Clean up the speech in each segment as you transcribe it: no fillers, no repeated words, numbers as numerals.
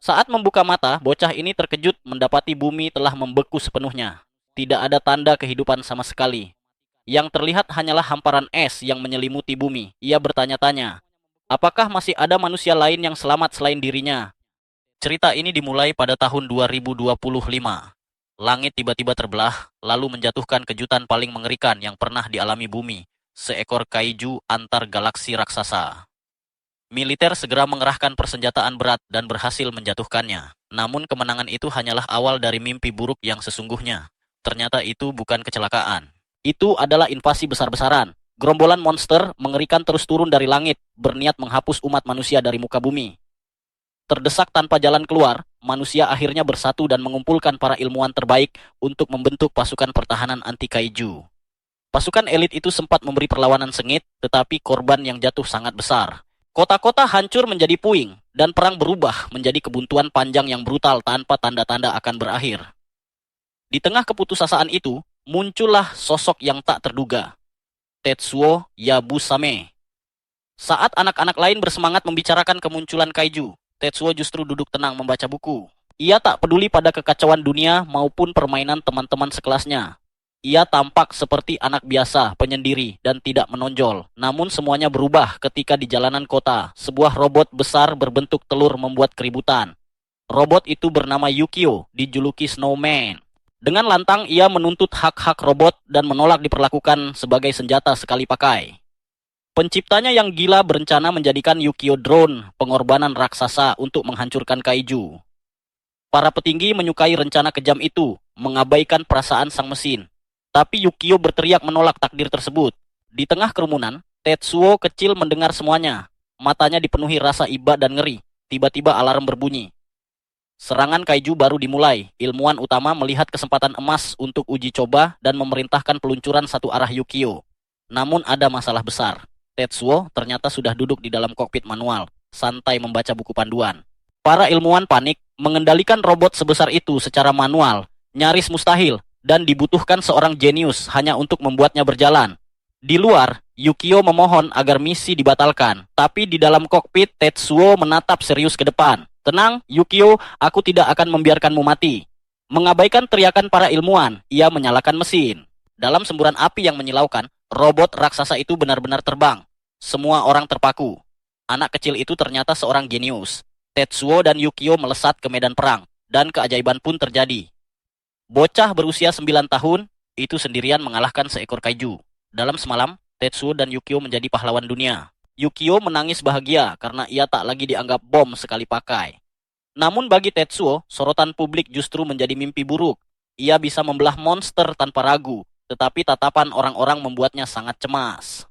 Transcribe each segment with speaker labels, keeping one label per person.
Speaker 1: Saat membuka mata, bocah ini terkejut mendapati bumi telah membeku sepenuhnya. Tidak ada tanda kehidupan sama sekali. Yang terlihat hanyalah hamparan es yang menyelimuti bumi. Ia bertanya-tanya, apakah masih ada manusia lain yang selamat selain dirinya? Cerita ini dimulai pada tahun 2025. Langit tiba-tiba terbelah, lalu menjatuhkan kejutan paling mengerikan yang pernah dialami bumi. Seekor kaiju antar galaksi raksasa. Militer segera mengerahkan persenjataan berat dan berhasil menjatuhkannya. Namun kemenangan itu hanyalah awal dari mimpi buruk yang sesungguhnya. Ternyata itu bukan kecelakaan. Itu adalah invasi besar-besaran. Gerombolan monster mengerikan terus turun dari langit, berniat menghapus umat manusia dari muka bumi. Terdesak tanpa jalan keluar, manusia akhirnya bersatu dan mengumpulkan para ilmuwan terbaik untuk membentuk pasukan pertahanan anti kaiju. Pasukan elit itu sempat memberi perlawanan sengit, tetapi korban yang jatuh sangat besar. Kota-kota hancur menjadi puing, dan perang berubah menjadi kebuntuan panjang yang brutal tanpa tanda-tanda akan berakhir. Di tengah keputusasaan itu, muncullah sosok yang tak terduga, Tetsuo Yabusame. Saat anak-anak lain bersemangat membicarakan kemunculan kaiju, Tetsuo justru duduk tenang membaca buku. Ia tak peduli pada kekacauan dunia maupun permainan teman-teman sekelasnya. Ia tampak seperti anak biasa, penyendiri, dan tidak menonjol. Namun semuanya berubah ketika di jalanan kota, sebuah robot besar berbentuk telur membuat keributan. Robot itu bernama Yukio, dijuluki Snowman. Dengan lantang, ia menuntut hak-hak robot dan menolak diperlakukan sebagai senjata sekali pakai. Penciptanya yang gila berencana menjadikan Yukio drone, pengorbanan raksasa untuk menghancurkan kaiju. Para petinggi menyukai rencana kejam itu, mengabaikan perasaan sang mesin. Tapi Yukio berteriak menolak takdir tersebut. Di tengah kerumunan, Tetsuo kecil mendengar semuanya. Matanya dipenuhi rasa iba dan ngeri. Tiba-tiba alarm berbunyi. Serangan kaiju baru dimulai. Ilmuwan utama melihat kesempatan emas untuk uji coba dan memerintahkan peluncuran satu arah Yukio. Namun ada masalah besar. Tetsuo ternyata sudah duduk di dalam kokpit manual, santai membaca buku panduan. Para ilmuwan panik, mengendalikan robot sebesar itu secara manual, nyaris mustahil, dan dibutuhkan seorang jenius hanya untuk membuatnya berjalan. Di luar, Yukio memohon agar misi dibatalkan, tapi di dalam kokpit Tetsuo menatap serius ke depan. Tenang, Yukio, aku tidak akan membiarkanmu mati. Mengabaikan teriakan para ilmuwan, ia menyalakan mesin. Dalam semburan api yang menyilaukan, robot raksasa itu benar-benar terbang. Semua orang terpaku. Anak kecil itu ternyata seorang jenius. Tetsuo dan Yukio melesat ke medan perang, dan keajaiban pun terjadi. Bocah berusia 9 tahun, itu sendirian mengalahkan seekor kaiju. Dalam semalam, Tetsuo dan Yukio menjadi pahlawan dunia. Yukio menangis bahagia karena ia tak lagi dianggap bom sekali pakai. Namun bagi Tetsuo, sorotan publik justru menjadi mimpi buruk. Ia bisa membelah monster tanpa ragu, tetapi tatapan orang-orang membuatnya sangat cemas.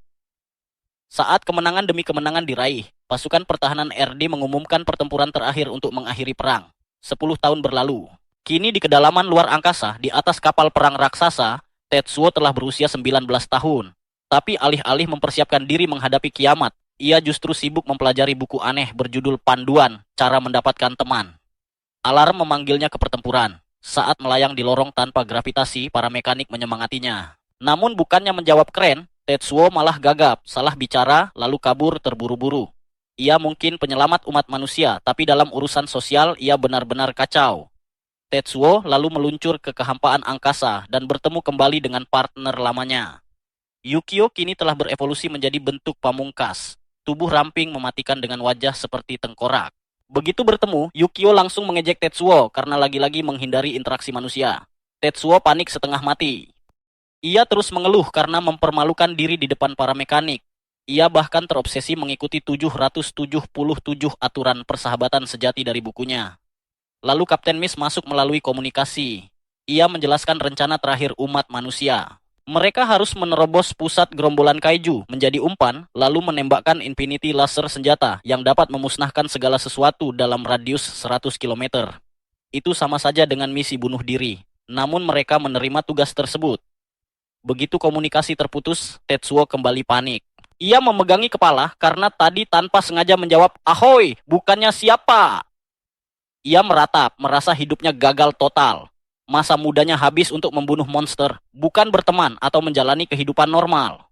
Speaker 1: Saat kemenangan demi kemenangan diraih, pasukan pertahanan RD mengumumkan pertempuran terakhir untuk mengakhiri perang. 10 tahun berlalu. Kini di kedalaman luar angkasa, di atas kapal perang raksasa, Tetsuo telah berusia 19 tahun. Tapi alih-alih mempersiapkan diri menghadapi kiamat, ia justru sibuk mempelajari buku aneh berjudul Panduan Cara Mendapatkan Teman. Alarm memanggilnya ke pertempuran. Saat melayang di lorong tanpa gravitasi, para mekanik menyemangatinya. Namun bukannya menjawab keren, Tetsuo malah gagap, salah bicara, lalu kabur terburu-buru. Ia mungkin penyelamat umat manusia, tapi dalam urusan sosial ia benar-benar kacau. Tetsuo lalu meluncur ke kehampaan angkasa dan bertemu kembali dengan partner lamanya. Yukio kini telah berevolusi menjadi bentuk pamungkas. Tubuh ramping mematikan dengan wajah seperti tengkorak. Begitu bertemu, Yukio langsung mengejek Tetsuo karena lagi-lagi menghindari interaksi manusia. Tetsuo panik setengah mati. Ia terus mengeluh karena mempermalukan diri di depan para mekanik. Ia bahkan terobsesi mengikuti 777 aturan persahabatan sejati dari bukunya. Lalu Kapten Miss masuk melalui komunikasi. Ia menjelaskan rencana terakhir umat manusia. Mereka harus menerobos pusat gerombolan kaiju menjadi umpan, lalu menembakkan infinity laser senjata yang dapat memusnahkan segala sesuatu dalam radius 100 km. Itu sama saja dengan misi bunuh diri. Namun mereka menerima tugas tersebut. Begitu komunikasi terputus, Tetsuo kembali panik. Ia memegangi kepala karena tadi tanpa sengaja menjawab, "Ahoy, bukannya siapa?" Ia meratap, merasa hidupnya gagal total. Masa mudanya habis untuk membunuh monster, bukan berteman atau menjalani kehidupan normal.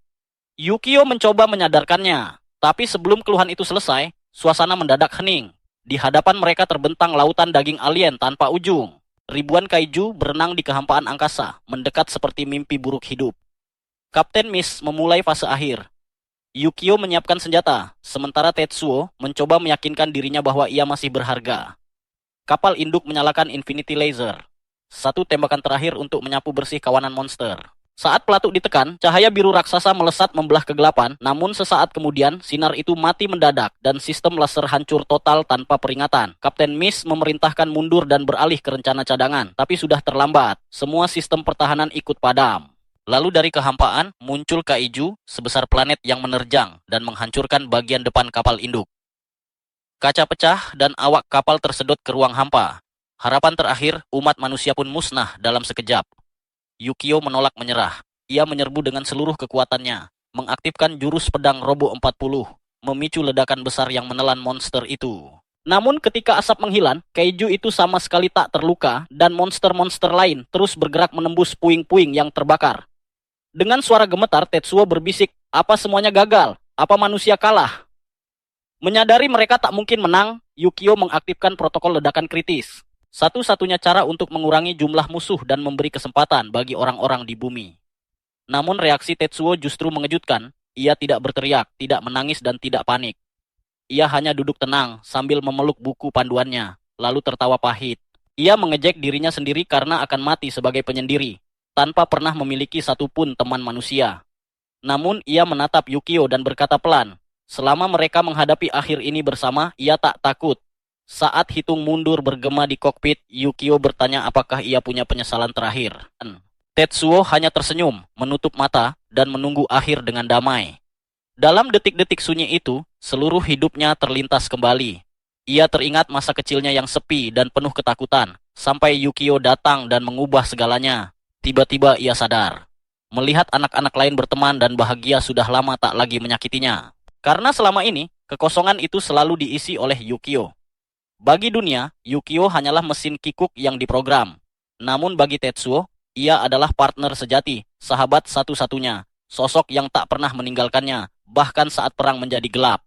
Speaker 1: Yukio mencoba menyadarkannya, tapi sebelum keluhan itu selesai, suasana mendadak hening. Di hadapan mereka terbentang lautan daging alien tanpa ujung. Ribuan kaiju berenang di kehampaan angkasa, mendekat seperti mimpi buruk hidup. Kapten Mist memulai fase akhir. Yukio menyiapkan senjata, sementara Tetsuo mencoba meyakinkan dirinya bahwa ia masih berharga. Kapal induk menyalakan Infinity Laser, satu tembakan terakhir untuk menyapu bersih kawanan monster. Saat pelatuk ditekan, cahaya biru raksasa melesat membelah kegelapan, namun sesaat kemudian sinar itu mati mendadak dan sistem laser hancur total tanpa peringatan. Kapten Mist memerintahkan mundur dan beralih ke rencana cadangan, tapi sudah terlambat. Semua sistem pertahanan ikut padam. Lalu dari kehampaan muncul kaiju sebesar planet yang menerjang dan menghancurkan bagian depan kapal induk. Kaca pecah dan awak kapal tersedot ke ruang hampa. Harapan terakhir, umat manusia pun musnah dalam sekejap. Yukio menolak menyerah. Ia menyerbu dengan seluruh kekuatannya, mengaktifkan jurus pedang Robo 40, memicu ledakan besar yang menelan monster itu. Namun ketika asap menghilang, kaiju itu sama sekali tak terluka dan monster-monster lain terus bergerak menembus puing-puing yang terbakar. Dengan suara gemetar, Tetsuo berbisik, "Apa semuanya gagal? Apa manusia kalah?" Menyadari mereka tak mungkin menang, Yukio mengaktifkan protokol ledakan kritis. Satu-satunya cara untuk mengurangi jumlah musuh dan memberi kesempatan bagi orang-orang di bumi. Namun reaksi Tetsuo justru mengejutkan. Ia tidak berteriak, tidak menangis dan tidak panik. Ia hanya duduk tenang sambil memeluk buku panduannya, lalu tertawa pahit. Ia mengejek dirinya sendiri karena akan mati sebagai penyendiri, tanpa pernah memiliki satupun teman manusia. Namun ia menatap Yukio dan berkata pelan, "Selama mereka menghadapi akhir ini bersama, ia tak takut." Saat hitung mundur bergema di kokpit, Yukio bertanya apakah ia punya penyesalan terakhir. Tetsuo hanya tersenyum, menutup mata, dan menunggu akhir dengan damai. Dalam detik-detik sunyi itu, seluruh hidupnya terlintas kembali. Ia teringat masa kecilnya yang sepi dan penuh ketakutan, sampai Yukio datang dan mengubah segalanya. Tiba-tiba ia sadar. Melihat anak-anak lain berteman dan bahagia sudah lama tak lagi menyakitinya. Karena selama ini, kekosongan itu selalu diisi oleh Yukio. Bagi dunia, Yukio hanyalah mesin kikuk yang diprogram. Namun bagi Tetsuo, ia adalah partner sejati, sahabat satu-satunya, sosok yang tak pernah meninggalkannya, bahkan saat perang menjadi gelap.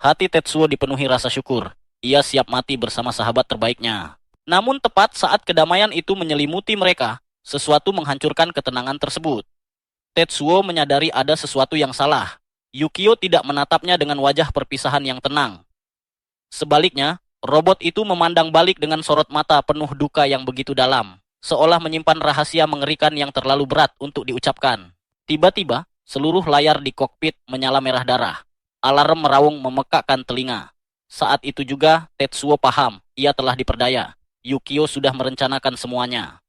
Speaker 1: Hati Tetsuo dipenuhi rasa syukur. Ia siap mati bersama sahabat terbaiknya. Namun tepat saat kedamaian itu menyelimuti mereka, sesuatu menghancurkan ketenangan tersebut. Tetsuo menyadari ada sesuatu yang salah. Yukio tidak menatapnya dengan wajah perpisahan yang tenang. Sebaliknya, robot itu memandang balik dengan sorot mata penuh duka yang begitu dalam, seolah menyimpan rahasia mengerikan yang terlalu berat untuk diucapkan. Tiba-tiba, seluruh layar di kokpit menyala merah darah. Alarm meraung memekakkan telinga. Saat itu juga, Tetsuo paham, ia telah diperdaya. Yukio sudah merencanakan semuanya.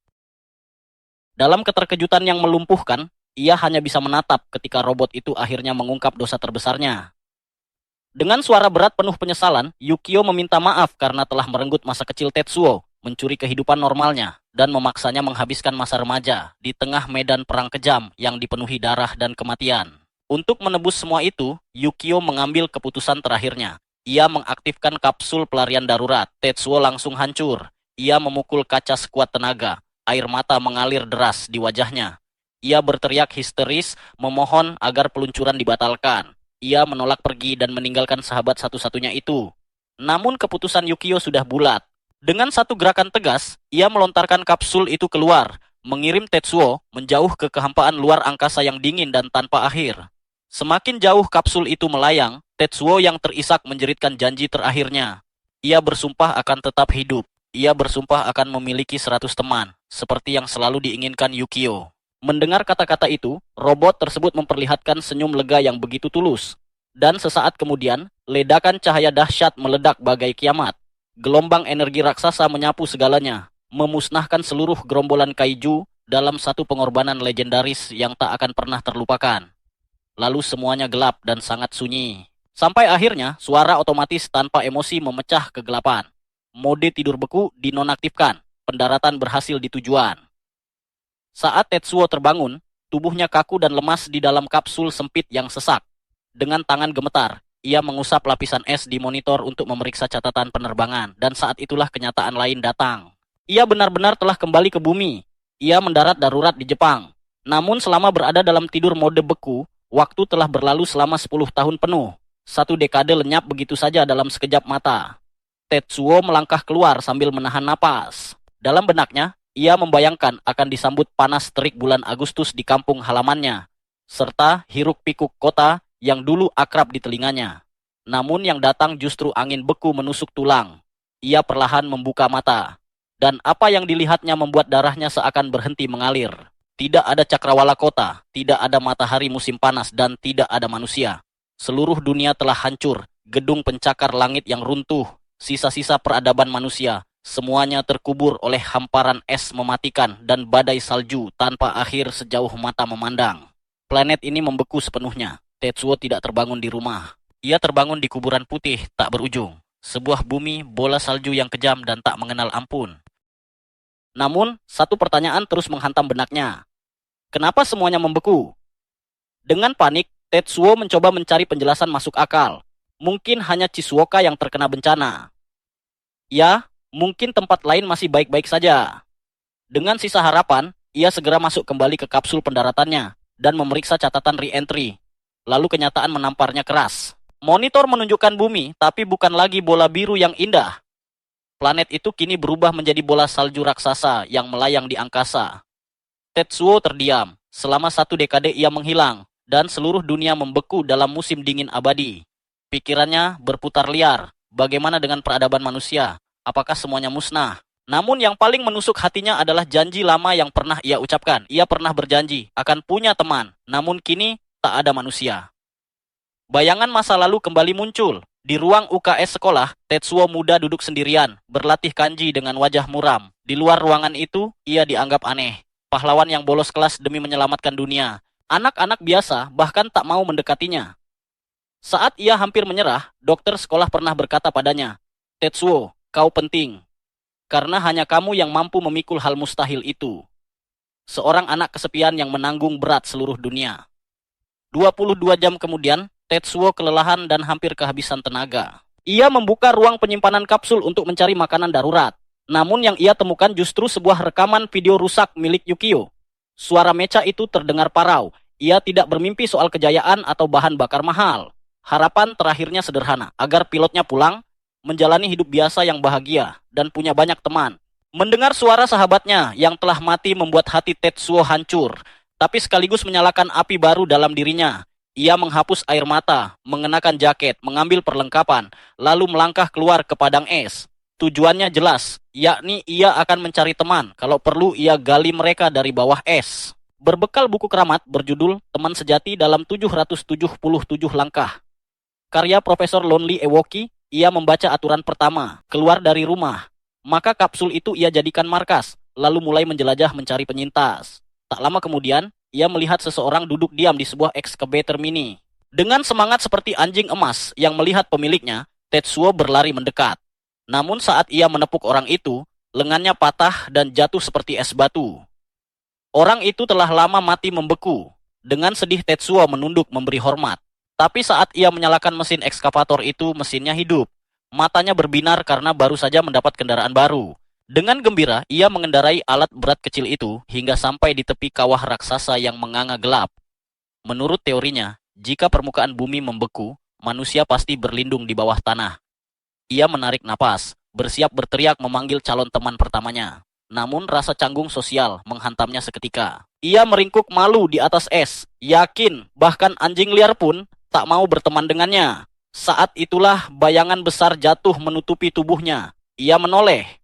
Speaker 1: Dalam keterkejutan yang melumpuhkan, ia hanya bisa menatap ketika robot itu akhirnya mengungkap dosa terbesarnya. Dengan suara berat penuh penyesalan, Yukio meminta maaf karena telah merenggut masa kecil Tetsuo, mencuri kehidupan normalnya, dan memaksanya menghabiskan masa remaja di tengah medan perang kejam yang dipenuhi darah dan kematian. Untuk menebus semua itu, Yukio mengambil keputusan terakhirnya. Ia mengaktifkan kapsul pelarian darurat. Tetsuo langsung hancur. Ia memukul kaca sekuat tenaga. Air mata mengalir deras di wajahnya. Ia berteriak histeris, memohon agar peluncuran dibatalkan. Ia menolak pergi dan meninggalkan sahabat satu-satunya itu. Namun keputusan Yukio sudah bulat. Dengan satu gerakan tegas, ia melontarkan kapsul itu keluar, mengirim Tetsuo menjauh ke kehampaan luar angkasa yang dingin dan tanpa akhir. Semakin jauh kapsul itu melayang, Tetsuo yang terisak menjeritkan janji terakhirnya. Ia bersumpah akan tetap hidup. Ia bersumpah akan memiliki 100 teman, seperti yang selalu diinginkan Yukio. Mendengar kata-kata itu, robot tersebut memperlihatkan senyum lega yang begitu tulus. Dan sesaat kemudian, ledakan cahaya dahsyat meledak bagai kiamat. Gelombang energi raksasa menyapu segalanya, memusnahkan seluruh gerombolan kaiju dalam satu pengorbanan legendaris yang tak akan pernah terlupakan. Lalu semuanya gelap dan sangat sunyi. Sampai akhirnya, suara otomatis tanpa emosi memecah kegelapan. Mode tidur beku dinonaktifkan, pendaratan berhasil di tujuan. Saat Tetsuo terbangun, tubuhnya kaku dan lemas di dalam kapsul sempit yang sesak. Dengan tangan gemetar, ia mengusap lapisan es di monitor untuk memeriksa catatan penerbangan, dan saat itulah kenyataan lain datang. Ia benar-benar telah kembali ke bumi. Ia mendarat darurat di Jepang. Namun selama berada dalam tidur mode beku, waktu telah berlalu selama 10 tahun penuh. 1 dekade lenyap begitu saja dalam sekejap mata. Tetsuo melangkah keluar sambil menahan napas. Dalam benaknya, ia membayangkan akan disambut panas terik bulan Agustus di kampung halamannya, serta hiruk-pikuk kota yang dulu akrab di telinganya. Namun yang datang justru angin beku menusuk tulang. Ia perlahan membuka mata, dan apa yang dilihatnya membuat darahnya seakan berhenti mengalir. Tidak ada cakrawala kota, tidak ada matahari musim panas, dan tidak ada manusia. Seluruh dunia telah hancur, gedung pencakar langit yang runtuh, sisa-sisa peradaban manusia, semuanya terkubur oleh hamparan es mematikan dan badai salju tanpa akhir sejauh mata memandang. Planet ini membeku sepenuhnya. Tetsuo tidak terbangun di rumah. Ia terbangun di kuburan putih tak berujung. Sebuah bumi bola salju yang kejam dan tak mengenal ampun. Namun, satu pertanyaan terus menghantam benaknya. Kenapa semuanya membeku? Dengan panik, Tetsuo mencoba mencari penjelasan masuk akal. Mungkin hanya Shizuoka yang terkena bencana. Ya, mungkin tempat lain masih baik-baik saja. Dengan sisa harapan, ia segera masuk kembali ke kapsul pendaratannya dan memeriksa catatan re-entry. Lalu kenyataan menamparnya keras. Monitor menunjukkan bumi, tapi bukan lagi bola biru yang indah. Planet itu kini berubah menjadi bola salju raksasa yang melayang di angkasa. Tetsuo terdiam. Selama 1 dekade ia menghilang, dan seluruh dunia membeku dalam musim dingin abadi. Pikirannya berputar liar. Bagaimana dengan peradaban manusia? Apakah semuanya musnah? Namun yang paling menusuk hatinya adalah janji lama yang pernah ia ucapkan. Ia pernah berjanji akan punya teman, namun kini tak ada manusia. Bayangan masa lalu kembali muncul. Di ruang UKS sekolah, Tetsuo muda duduk sendirian, berlatih kanji dengan wajah muram. Di luar ruangan itu, ia dianggap aneh. Pahlawan yang bolos kelas demi menyelamatkan dunia. Anak-anak biasa bahkan tak mau mendekatinya. Saat ia hampir menyerah, dokter sekolah pernah berkata padanya, "Tetsuo, kau penting. Karena hanya kamu yang mampu memikul hal mustahil itu." Seorang anak kesepian yang menanggung berat seluruh dunia. 22 jam kemudian, Tetsuo kelelahan dan hampir kehabisan tenaga. Ia membuka ruang penyimpanan kapsul untuk mencari makanan darurat. Namun yang ia temukan justru sebuah rekaman video rusak milik Yukio. Suara mecha itu terdengar parau. Ia tidak bermimpi soal kejayaan atau bahan bakar mahal. Harapan terakhirnya sederhana, agar pilotnya pulang, menjalani hidup biasa yang bahagia, dan punya banyak teman. Mendengar suara sahabatnya yang telah mati membuat hati Tetsuo hancur, tapi sekaligus menyalakan api baru dalam dirinya. Ia menghapus air mata, mengenakan jaket, mengambil perlengkapan, lalu melangkah keluar ke padang es. Tujuannya jelas, yakni ia akan mencari teman, kalau perlu ia gali mereka dari bawah es. Berbekal buku keramat berjudul Teman Sejati dalam 777 Langkah. Karya Profesor Lonely Ewoki, ia membaca aturan pertama, keluar dari rumah. Maka kapsul itu ia jadikan markas, lalu mulai menjelajah mencari penyintas. Tak lama kemudian, ia melihat seseorang duduk diam di sebuah excavator mini. Dengan semangat seperti anjing emas yang melihat pemiliknya, Tetsuo berlari mendekat. Namun saat ia menepuk orang itu, lengannya patah dan jatuh seperti es batu. Orang itu telah lama mati membeku. Dengan sedih Tetsuo menunduk memberi hormat. Tapi saat ia menyalakan mesin ekskavator itu, mesinnya hidup. Matanya berbinar karena baru saja mendapat kendaraan baru. Dengan gembira, ia mengendarai alat berat kecil itu hingga sampai di tepi kawah raksasa yang menganga gelap. Menurut teorinya, jika permukaan bumi membeku, manusia pasti berlindung di bawah tanah. Ia menarik napas, bersiap berteriak memanggil calon teman pertamanya. Namun rasa canggung sosial menghantamnya seketika. Ia meringkuk malu di atas es, yakin bahkan anjing liar pun tak mau berteman dengannya. Saat itulah bayangan besar jatuh menutupi tubuhnya. Ia menoleh.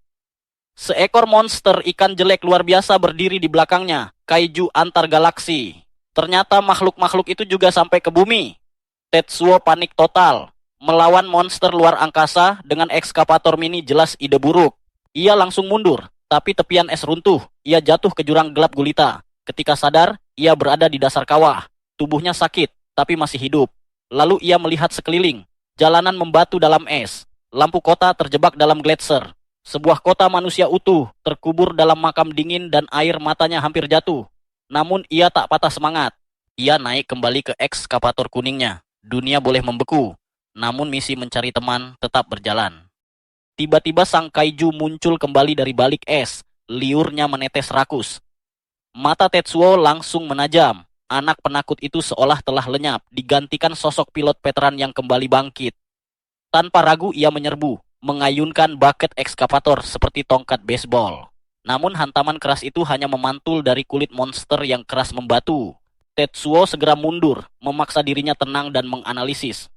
Speaker 1: Seekor monster ikan jelek luar biasa berdiri di belakangnya, kaiju antar galaksi. Ternyata makhluk-makhluk itu juga sampai ke bumi. Tetsuo panik total. Melawan monster luar angkasa dengan ekskavator mini jelas ide buruk. Ia langsung mundur, tapi tepian es runtuh. Ia jatuh ke jurang gelap gulita. Ketika sadar, ia berada di dasar kawah. Tubuhnya sakit, tapi masih hidup. Lalu ia melihat sekeliling. Jalanan membatu dalam es. Lampu kota terjebak dalam gletser. Sebuah kota manusia utuh, terkubur dalam makam dingin dan air matanya hampir jatuh. Namun ia tak patah semangat. Ia naik kembali ke ekskavator kuningnya. Dunia boleh membeku, namun misi mencari teman tetap berjalan. Tiba-tiba sang kaiju muncul kembali dari balik es. Liurnya menetes rakus. Mata Tetsuo langsung menajam. Anak penakut itu seolah telah lenyap, digantikan sosok pilot veteran yang kembali bangkit. Tanpa ragu ia menyerbu. mengayunkan bucket ekskavator seperti tongkat baseball. Namun hantaman keras itu hanya memantul dari kulit monster yang keras membatu. Tetsuo segera mundur, memaksa dirinya tenang dan menganalisis.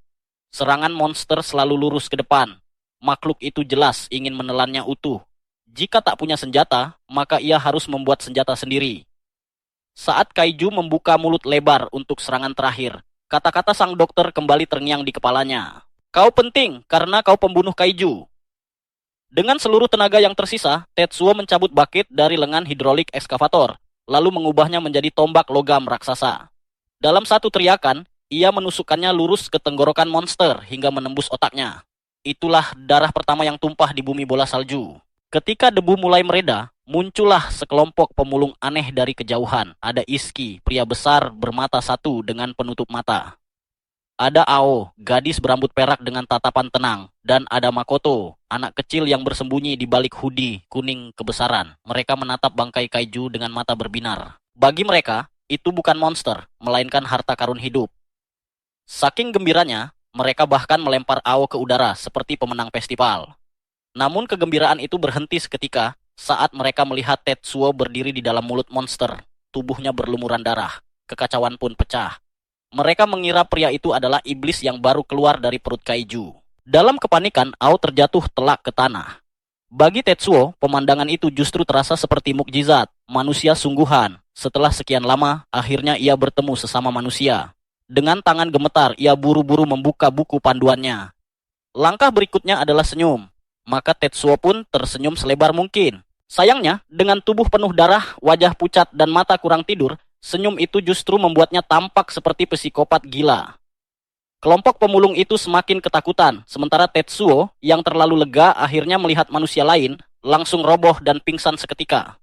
Speaker 1: Serangan monster selalu lurus ke depan. Makhluk itu jelas ingin menelannya utuh. Jika tak punya senjata, maka ia harus membuat senjata sendiri. Saat Kaiju membuka mulut lebar untuk serangan terakhir, kata-kata sang dokter kembali terngiang di kepalanya. Kau penting karena kau pembunuh Kaiju. Dengan seluruh tenaga yang tersisa, Tetsuo mencabut bucket dari lengan hidrolik ekskavator, lalu mengubahnya menjadi tombak logam raksasa. Dalam satu teriakan, ia menusukkannya lurus ke tenggorokan monster hingga menembus otaknya. Itulah darah pertama yang tumpah di bumi bola salju. Ketika debu mulai mereda, muncullah sekelompok pemulung aneh dari kejauhan. Ada Iski, pria besar bermata satu dengan penutup mata. Ada Ao, gadis berambut perak dengan tatapan tenang. Dan ada Makoto, anak kecil yang bersembunyi di balik hoodie kuning kebesaran. Mereka menatap bangkai Kaiju dengan mata berbinar. Bagi mereka, itu bukan monster, melainkan harta karun hidup. Saking gembiranya, mereka bahkan melempar Ao ke udara seperti pemenang festival. Namun kegembiraan itu berhenti seketika saat mereka melihat Tetsuo berdiri di dalam mulut monster. Tubuhnya berlumuran darah. Kekacauan pun pecah. Mereka mengira pria itu adalah iblis yang baru keluar dari perut Kaiju. Dalam kepanikan, Ao terjatuh telak ke tanah. Bagi Tetsuo, pemandangan itu justru terasa seperti mukjizat, manusia sungguhan. Setelah sekian lama, akhirnya ia bertemu sesama manusia. Dengan tangan gemetar, ia buru-buru membuka buku panduannya. Langkah berikutnya adalah senyum. Maka Tetsuo pun tersenyum selebar mungkin. Sayangnya, dengan tubuh penuh darah, wajah pucat, dan mata kurang tidur, senyum itu justru membuatnya tampak seperti psikopat gila. Kelompok pemulung itu semakin ketakutan, sementara Tetsuo yang terlalu lega akhirnya melihat manusia lain, langsung roboh dan pingsan seketika.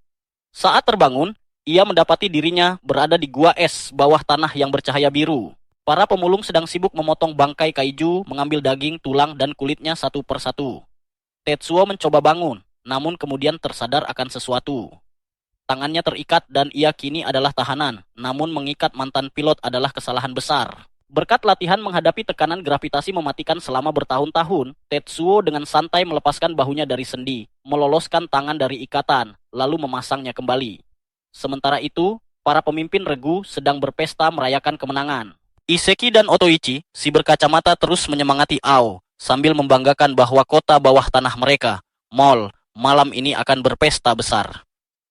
Speaker 1: Saat terbangun, ia mendapati dirinya berada di gua es bawah tanah yang bercahaya biru. Para pemulung sedang sibuk memotong bangkai Kaiju, mengambil daging, tulang, dan kulitnya satu persatu. Tetsuo mencoba bangun, namun kemudian tersadar akan sesuatu. Tangannya terikat dan ia kini adalah tahanan, namun mengikat mantan pilot adalah kesalahan besar. Berkat latihan menghadapi tekanan gravitasi mematikan selama bertahun-tahun, Tetsuo dengan santai melepaskan bahunya dari sendi, meloloskan tangan dari ikatan, lalu memasangnya kembali. Sementara itu, para pemimpin regu sedang berpesta merayakan kemenangan. Iseki dan Otoichi, si berkacamata terus menyemangati Ao, sambil membanggakan bahwa kota bawah tanah mereka, Mall, malam ini akan berpesta besar.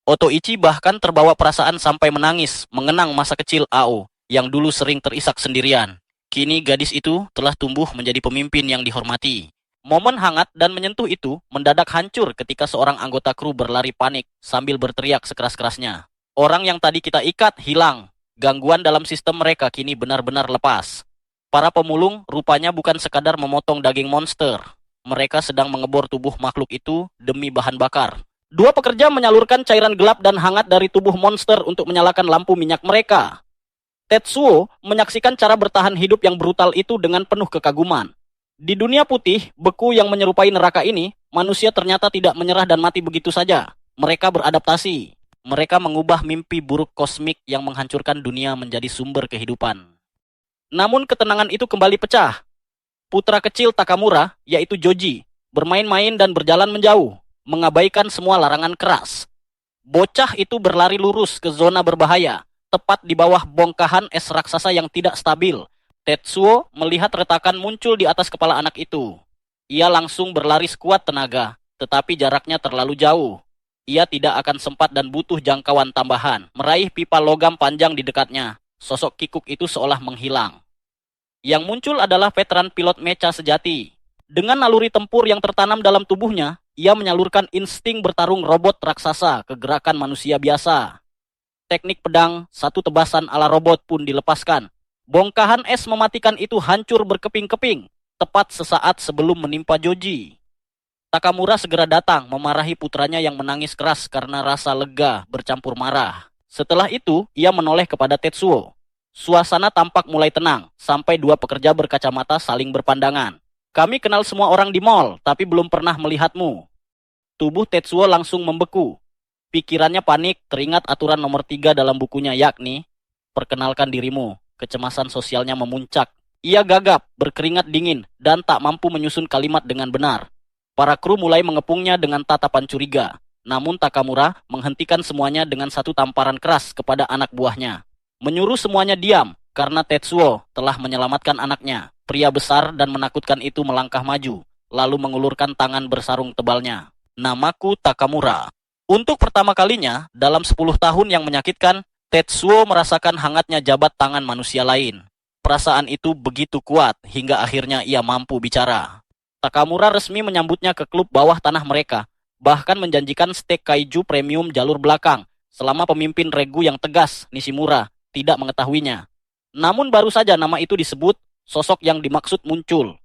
Speaker 1: Otoichi bahkan terbawa perasaan sampai menangis, mengenang masa kecil Ao, yang dulu sering terisak sendirian. Kini gadis itu telah tumbuh menjadi pemimpin yang dihormati. Momen hangat dan menyentuh itu mendadak hancur ketika seorang anggota kru berlari panik sambil berteriak sekeras-kerasnya. Orang yang tadi kita ikat hilang. Gangguan dalam sistem mereka kini benar-benar lepas. Para pemulung rupanya bukan sekadar memotong daging monster. Mereka sedang mengebor tubuh makhluk itu demi bahan bakar. Dua pekerja menyalurkan cairan gelap dan hangat dari tubuh monster untuk menyalakan lampu minyak mereka. Tetsuo menyaksikan cara bertahan hidup yang brutal itu dengan penuh kekaguman. Di dunia putih, beku yang menyerupai neraka ini, manusia ternyata tidak menyerah dan mati begitu saja. Mereka beradaptasi. Mereka mengubah mimpi buruk kosmik yang menghancurkan dunia menjadi sumber kehidupan. Namun ketenangan itu kembali pecah. Putra kecil Takamura, yaitu Joji, bermain-main dan berjalan menjauh, mengabaikan semua larangan keras. Bocah itu berlari lurus ke zona berbahaya, tepat di bawah bongkahan es raksasa yang tidak stabil. Tetsuo melihat retakan muncul di atas kepala anak itu. Ia langsung berlari sekuat tenaga, tetapi jaraknya terlalu jauh. Ia tidak akan sempat dan butuh jangkauan tambahan. Meraih pipa logam panjang di dekatnya, sosok kikuk itu seolah menghilang. Yang muncul adalah veteran pilot mecha sejati. Dengan naluri tempur yang tertanam dalam tubuhnya, ia menyalurkan insting bertarung robot raksasa ke gerakan manusia biasa. Teknik pedang, satu tebasan ala robot pun dilepaskan. Bongkahan es mematikan itu hancur berkeping-keping, tepat sesaat sebelum menimpa Joji. Takamura segera datang memarahi putranya yang menangis keras karena rasa lega bercampur marah. Setelah itu, ia menoleh kepada Tetsuo. Suasana tampak mulai tenang, sampai dua pekerja berkacamata saling berpandangan. Kami kenal semua orang di mall, tapi belum pernah melihatmu. Tubuh Tetsuo langsung membeku. Pikirannya panik, teringat aturan nomor 3 dalam bukunya, yakni, perkenalkan dirimu. Kecemasan sosialnya memuncak. Ia gagap, berkeringat dingin, dan tak mampu menyusun kalimat dengan benar. Para kru mulai mengepungnya dengan tatapan curiga. Namun Takamura menghentikan semuanya dengan satu tamparan keras kepada anak buahnya. Menyuruh semuanya diam karena Tetsuo telah menyelamatkan anaknya. Pria besar dan menakutkan itu melangkah maju, lalu mengulurkan tangan bersarung tebalnya. Namaku Takamura. Untuk pertama kalinya dalam 10 tahun yang menyakitkan, Tetsuo merasakan hangatnya jabat tangan manusia lain. Perasaan itu begitu kuat hingga akhirnya ia mampu bicara. Takamura resmi menyambutnya ke klub bawah tanah mereka, bahkan menjanjikan steak kaiju premium jalur belakang, selama pemimpin regu yang tegas, Nishimura, tidak mengetahuinya. Namun baru saja nama itu disebut, sosok yang dimaksud muncul.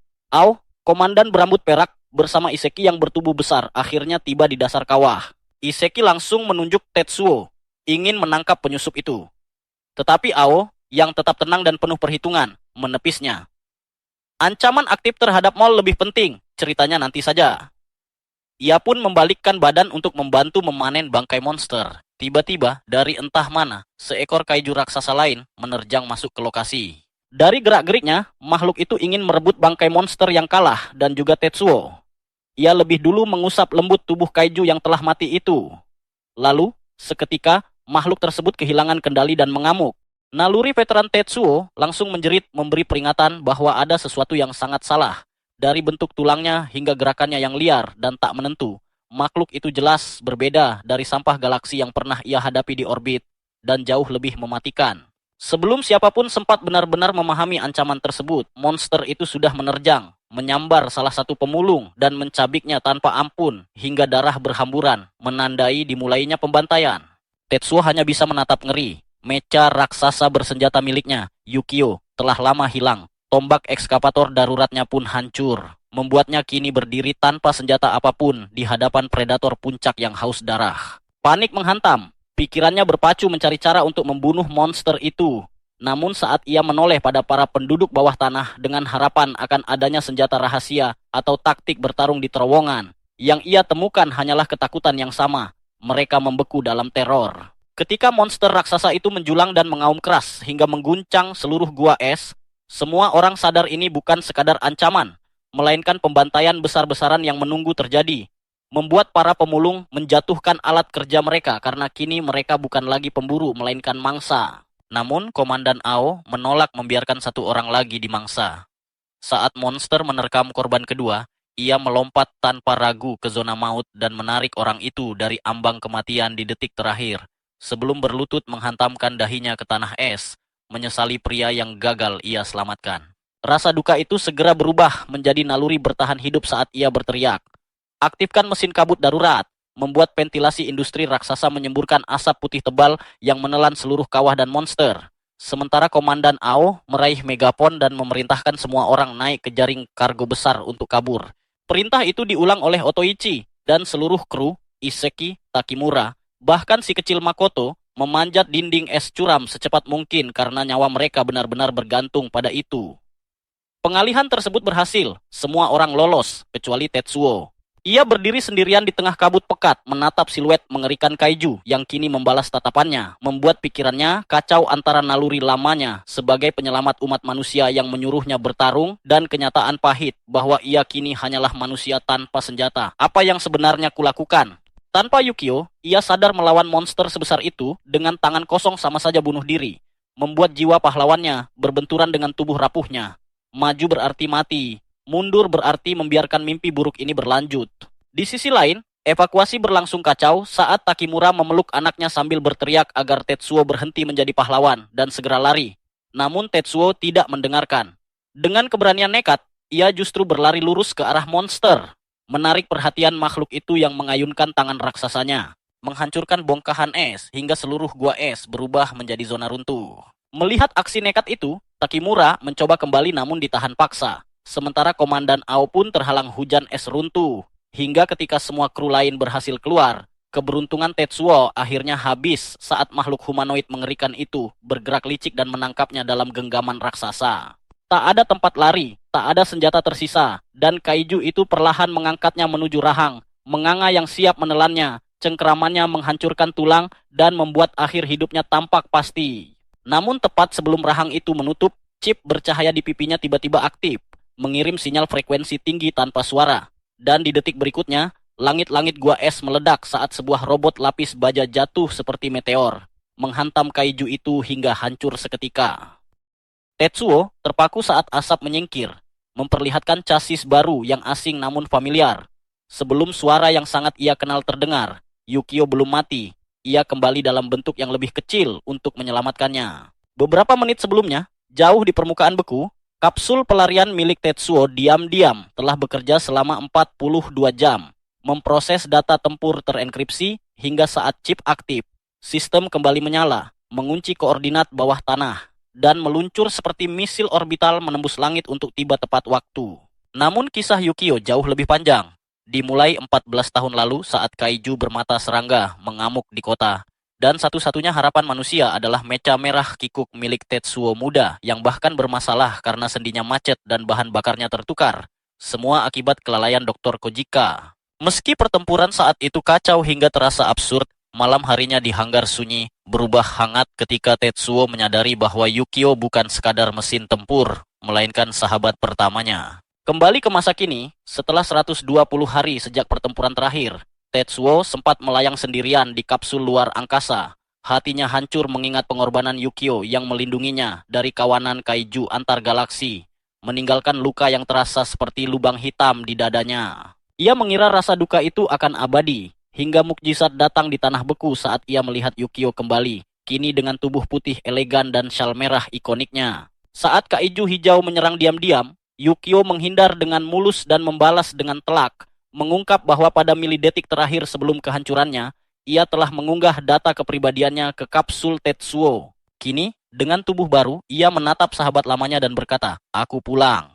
Speaker 1: Komandan berambut perak bersama Iseki yang bertubuh besar akhirnya tiba di dasar kawah. Iseki langsung menunjuk Tetsuo, ingin menangkap penyusup itu. Tetapi yang tetap tenang dan penuh perhitungan, menepisnya. Ancaman aktif terhadap Mol lebih penting, ceritanya nanti saja. Ia pun membalikkan badan untuk membantu memanen bangkai monster. Tiba-tiba, dari entah mana, seekor kaiju raksasa lain menerjang masuk ke lokasi. Dari gerak-geriknya, makhluk itu ingin merebut bangkai monster yang kalah dan juga Tetsuo. Ia lebih dulu mengusap lembut tubuh kaiju yang telah mati itu. Lalu, seketika, makhluk tersebut kehilangan kendali dan mengamuk. Naluri veteran Tetsuo langsung menjerit memberi peringatan bahwa ada sesuatu yang sangat salah. Dari bentuk tulangnya hingga gerakannya yang liar dan tak menentu, makhluk itu jelas berbeda dari sampah galaksi yang pernah ia hadapi di orbit dan jauh lebih mematikan. Sebelum siapapun sempat benar-benar memahami ancaman tersebut, monster itu sudah menerjang, menyambar salah satu pemulung dan mencabiknya tanpa ampun hingga darah berhamburan, menandai dimulainya pembantaian. Tetsuo hanya bisa menatap ngeri. Mecha raksasa bersenjata miliknya, Yukio, telah lama hilang. Tombak ekskavator daruratnya pun hancur, membuatnya kini berdiri tanpa senjata apapun di hadapan predator puncak yang haus darah. Panik menghantam, pikirannya berpacu mencari cara untuk membunuh monster itu. Namun saat ia menoleh pada para penduduk bawah tanah dengan harapan akan adanya senjata rahasia atau taktik bertarung di terowongan, yang ia temukan hanyalah ketakutan yang sama. Mereka membeku dalam teror. Ketika monster raksasa itu menjulang dan mengaum keras hingga mengguncang seluruh gua es, semua orang sadar ini bukan sekadar ancaman, melainkan pembantaian besar-besaran yang menunggu terjadi. Membuat para pemulung menjatuhkan alat kerja mereka karena kini mereka bukan lagi pemburu melainkan mangsa. Namun Komandan Ao menolak membiarkan satu orang lagi dimangsa. Saat monster menerkam korban kedua, ia melompat tanpa ragu ke zona maut dan menarik orang itu dari ambang kematian di detik terakhir. Sebelum berlutut menghantamkan dahinya ke tanah es, menyesali pria yang gagal ia selamatkan. Rasa duka itu segera berubah menjadi naluri bertahan hidup saat ia berteriak. Aktifkan mesin kabut darurat, membuat ventilasi industri raksasa menyemburkan asap putih tebal yang menelan seluruh kawah dan monster. Sementara Komandan Ao meraih megapon dan memerintahkan semua orang naik ke jaring kargo besar untuk kabur. Perintah itu diulang oleh Otoichi dan seluruh kru, Iseki, Takimura, bahkan si kecil Makoto, memanjat dinding es curam secepat mungkin karena nyawa mereka benar-benar bergantung pada itu. Pengalihan tersebut berhasil, semua orang lolos, kecuali Tetsuo. Ia berdiri sendirian di tengah kabut pekat, menatap siluet mengerikan kaiju yang kini membalas tatapannya, membuat pikirannya kacau antara naluri lamanya sebagai penyelamat umat manusia yang menyuruhnya bertarung dan kenyataan pahit bahwa ia kini hanyalah manusia tanpa senjata. Apa yang sebenarnya kulakukan? Tanpa Yukio, ia sadar melawan monster sebesar itu dengan tangan kosong sama saja bunuh diri, membuat jiwa pahlawannya berbenturan dengan tubuh rapuhnya. Maju berarti mati. Mundur berarti membiarkan mimpi buruk ini berlanjut. Di sisi lain, evakuasi berlangsung kacau saat Takimura memeluk anaknya sambil berteriak agar Tetsuo berhenti menjadi pahlawan dan segera lari. Namun Tetsuo tidak mendengarkan. Dengan keberanian nekat, ia justru berlari lurus ke arah monster, menarik perhatian makhluk itu yang mengayunkan tangan raksasanya, menghancurkan bongkahan es hingga seluruh gua es berubah menjadi zona runtuh. Melihat aksi nekat itu, Takimura mencoba kembali namun ditahan paksa. Sementara Komandan Ao pun terhalang hujan es runtuh. Hingga ketika semua kru lain berhasil keluar, keberuntungan Tetsuo akhirnya habis saat makhluk humanoid mengerikan itu bergerak licik dan menangkapnya dalam genggaman raksasa. Tak ada tempat lari, tak ada senjata tersisa, dan kaiju itu perlahan mengangkatnya menuju rahang, menganga yang siap menelannya, cengkeramannya menghancurkan tulang dan membuat akhir hidupnya tampak pasti. Namun tepat sebelum rahang itu menutup, chip bercahaya di pipinya tiba-tiba aktif, mengirim sinyal frekuensi tinggi tanpa suara. Dan di detik berikutnya, langit-langit gua es meledak saat sebuah robot lapis baja jatuh seperti meteor, menghantam kaiju itu hingga hancur seketika. Tetsuo terpaku saat asap menyingkir, memperlihatkan chassis baru yang asing namun familiar. Sebelum suara yang sangat ia kenal terdengar, Yukio belum mati. Ia kembali dalam bentuk yang lebih kecil untuk menyelamatkannya. Beberapa menit sebelumnya, jauh di permukaan beku, kapsul pelarian milik Tetsuo diam-diam telah bekerja selama 42 jam, memproses data tempur terenkripsi hingga saat chip aktif. Sistem kembali menyala, mengunci koordinat bawah tanah, dan meluncur seperti misil orbital menembus langit untuk tiba tepat waktu. Namun kisah Yukio jauh lebih panjang. Dimulai 14 tahun lalu saat kaiju bermata serangga mengamuk di kota. Dan satu-satunya harapan manusia adalah mecha merah kikuk milik Tetsuo muda yang bahkan bermasalah karena sendinya macet dan bahan bakarnya tertukar. Semua akibat kelalaian Dr. Kojika. Meski pertempuran saat itu kacau hingga terasa absurd, malam harinya di hanggar sunyi berubah hangat ketika Tetsuo menyadari bahwa Yukio bukan sekadar mesin tempur, melainkan sahabat pertamanya. Kembali ke masa kini, setelah 120 hari sejak pertempuran terakhir, Tetsuo sempat melayang sendirian di kapsul luar angkasa. Hatinya hancur mengingat pengorbanan Yukio yang melindunginya dari kawanan kaiju antar galaksi, meninggalkan luka yang terasa seperti lubang hitam di dadanya. Ia mengira rasa duka itu akan abadi, hingga mukjizat datang di tanah beku saat ia melihat Yukio kembali, kini dengan tubuh putih elegan dan syal merah ikoniknya. Saat kaiju hijau menyerang diam-diam, Yukio menghindar dengan mulus dan membalas dengan telak, mengungkap bahwa pada milidetik terakhir sebelum kehancurannya, ia telah mengunggah data kepribadiannya ke kapsul Tetsuo. Kini, dengan tubuh baru, ia menatap sahabat lamanya dan berkata, "Aku pulang."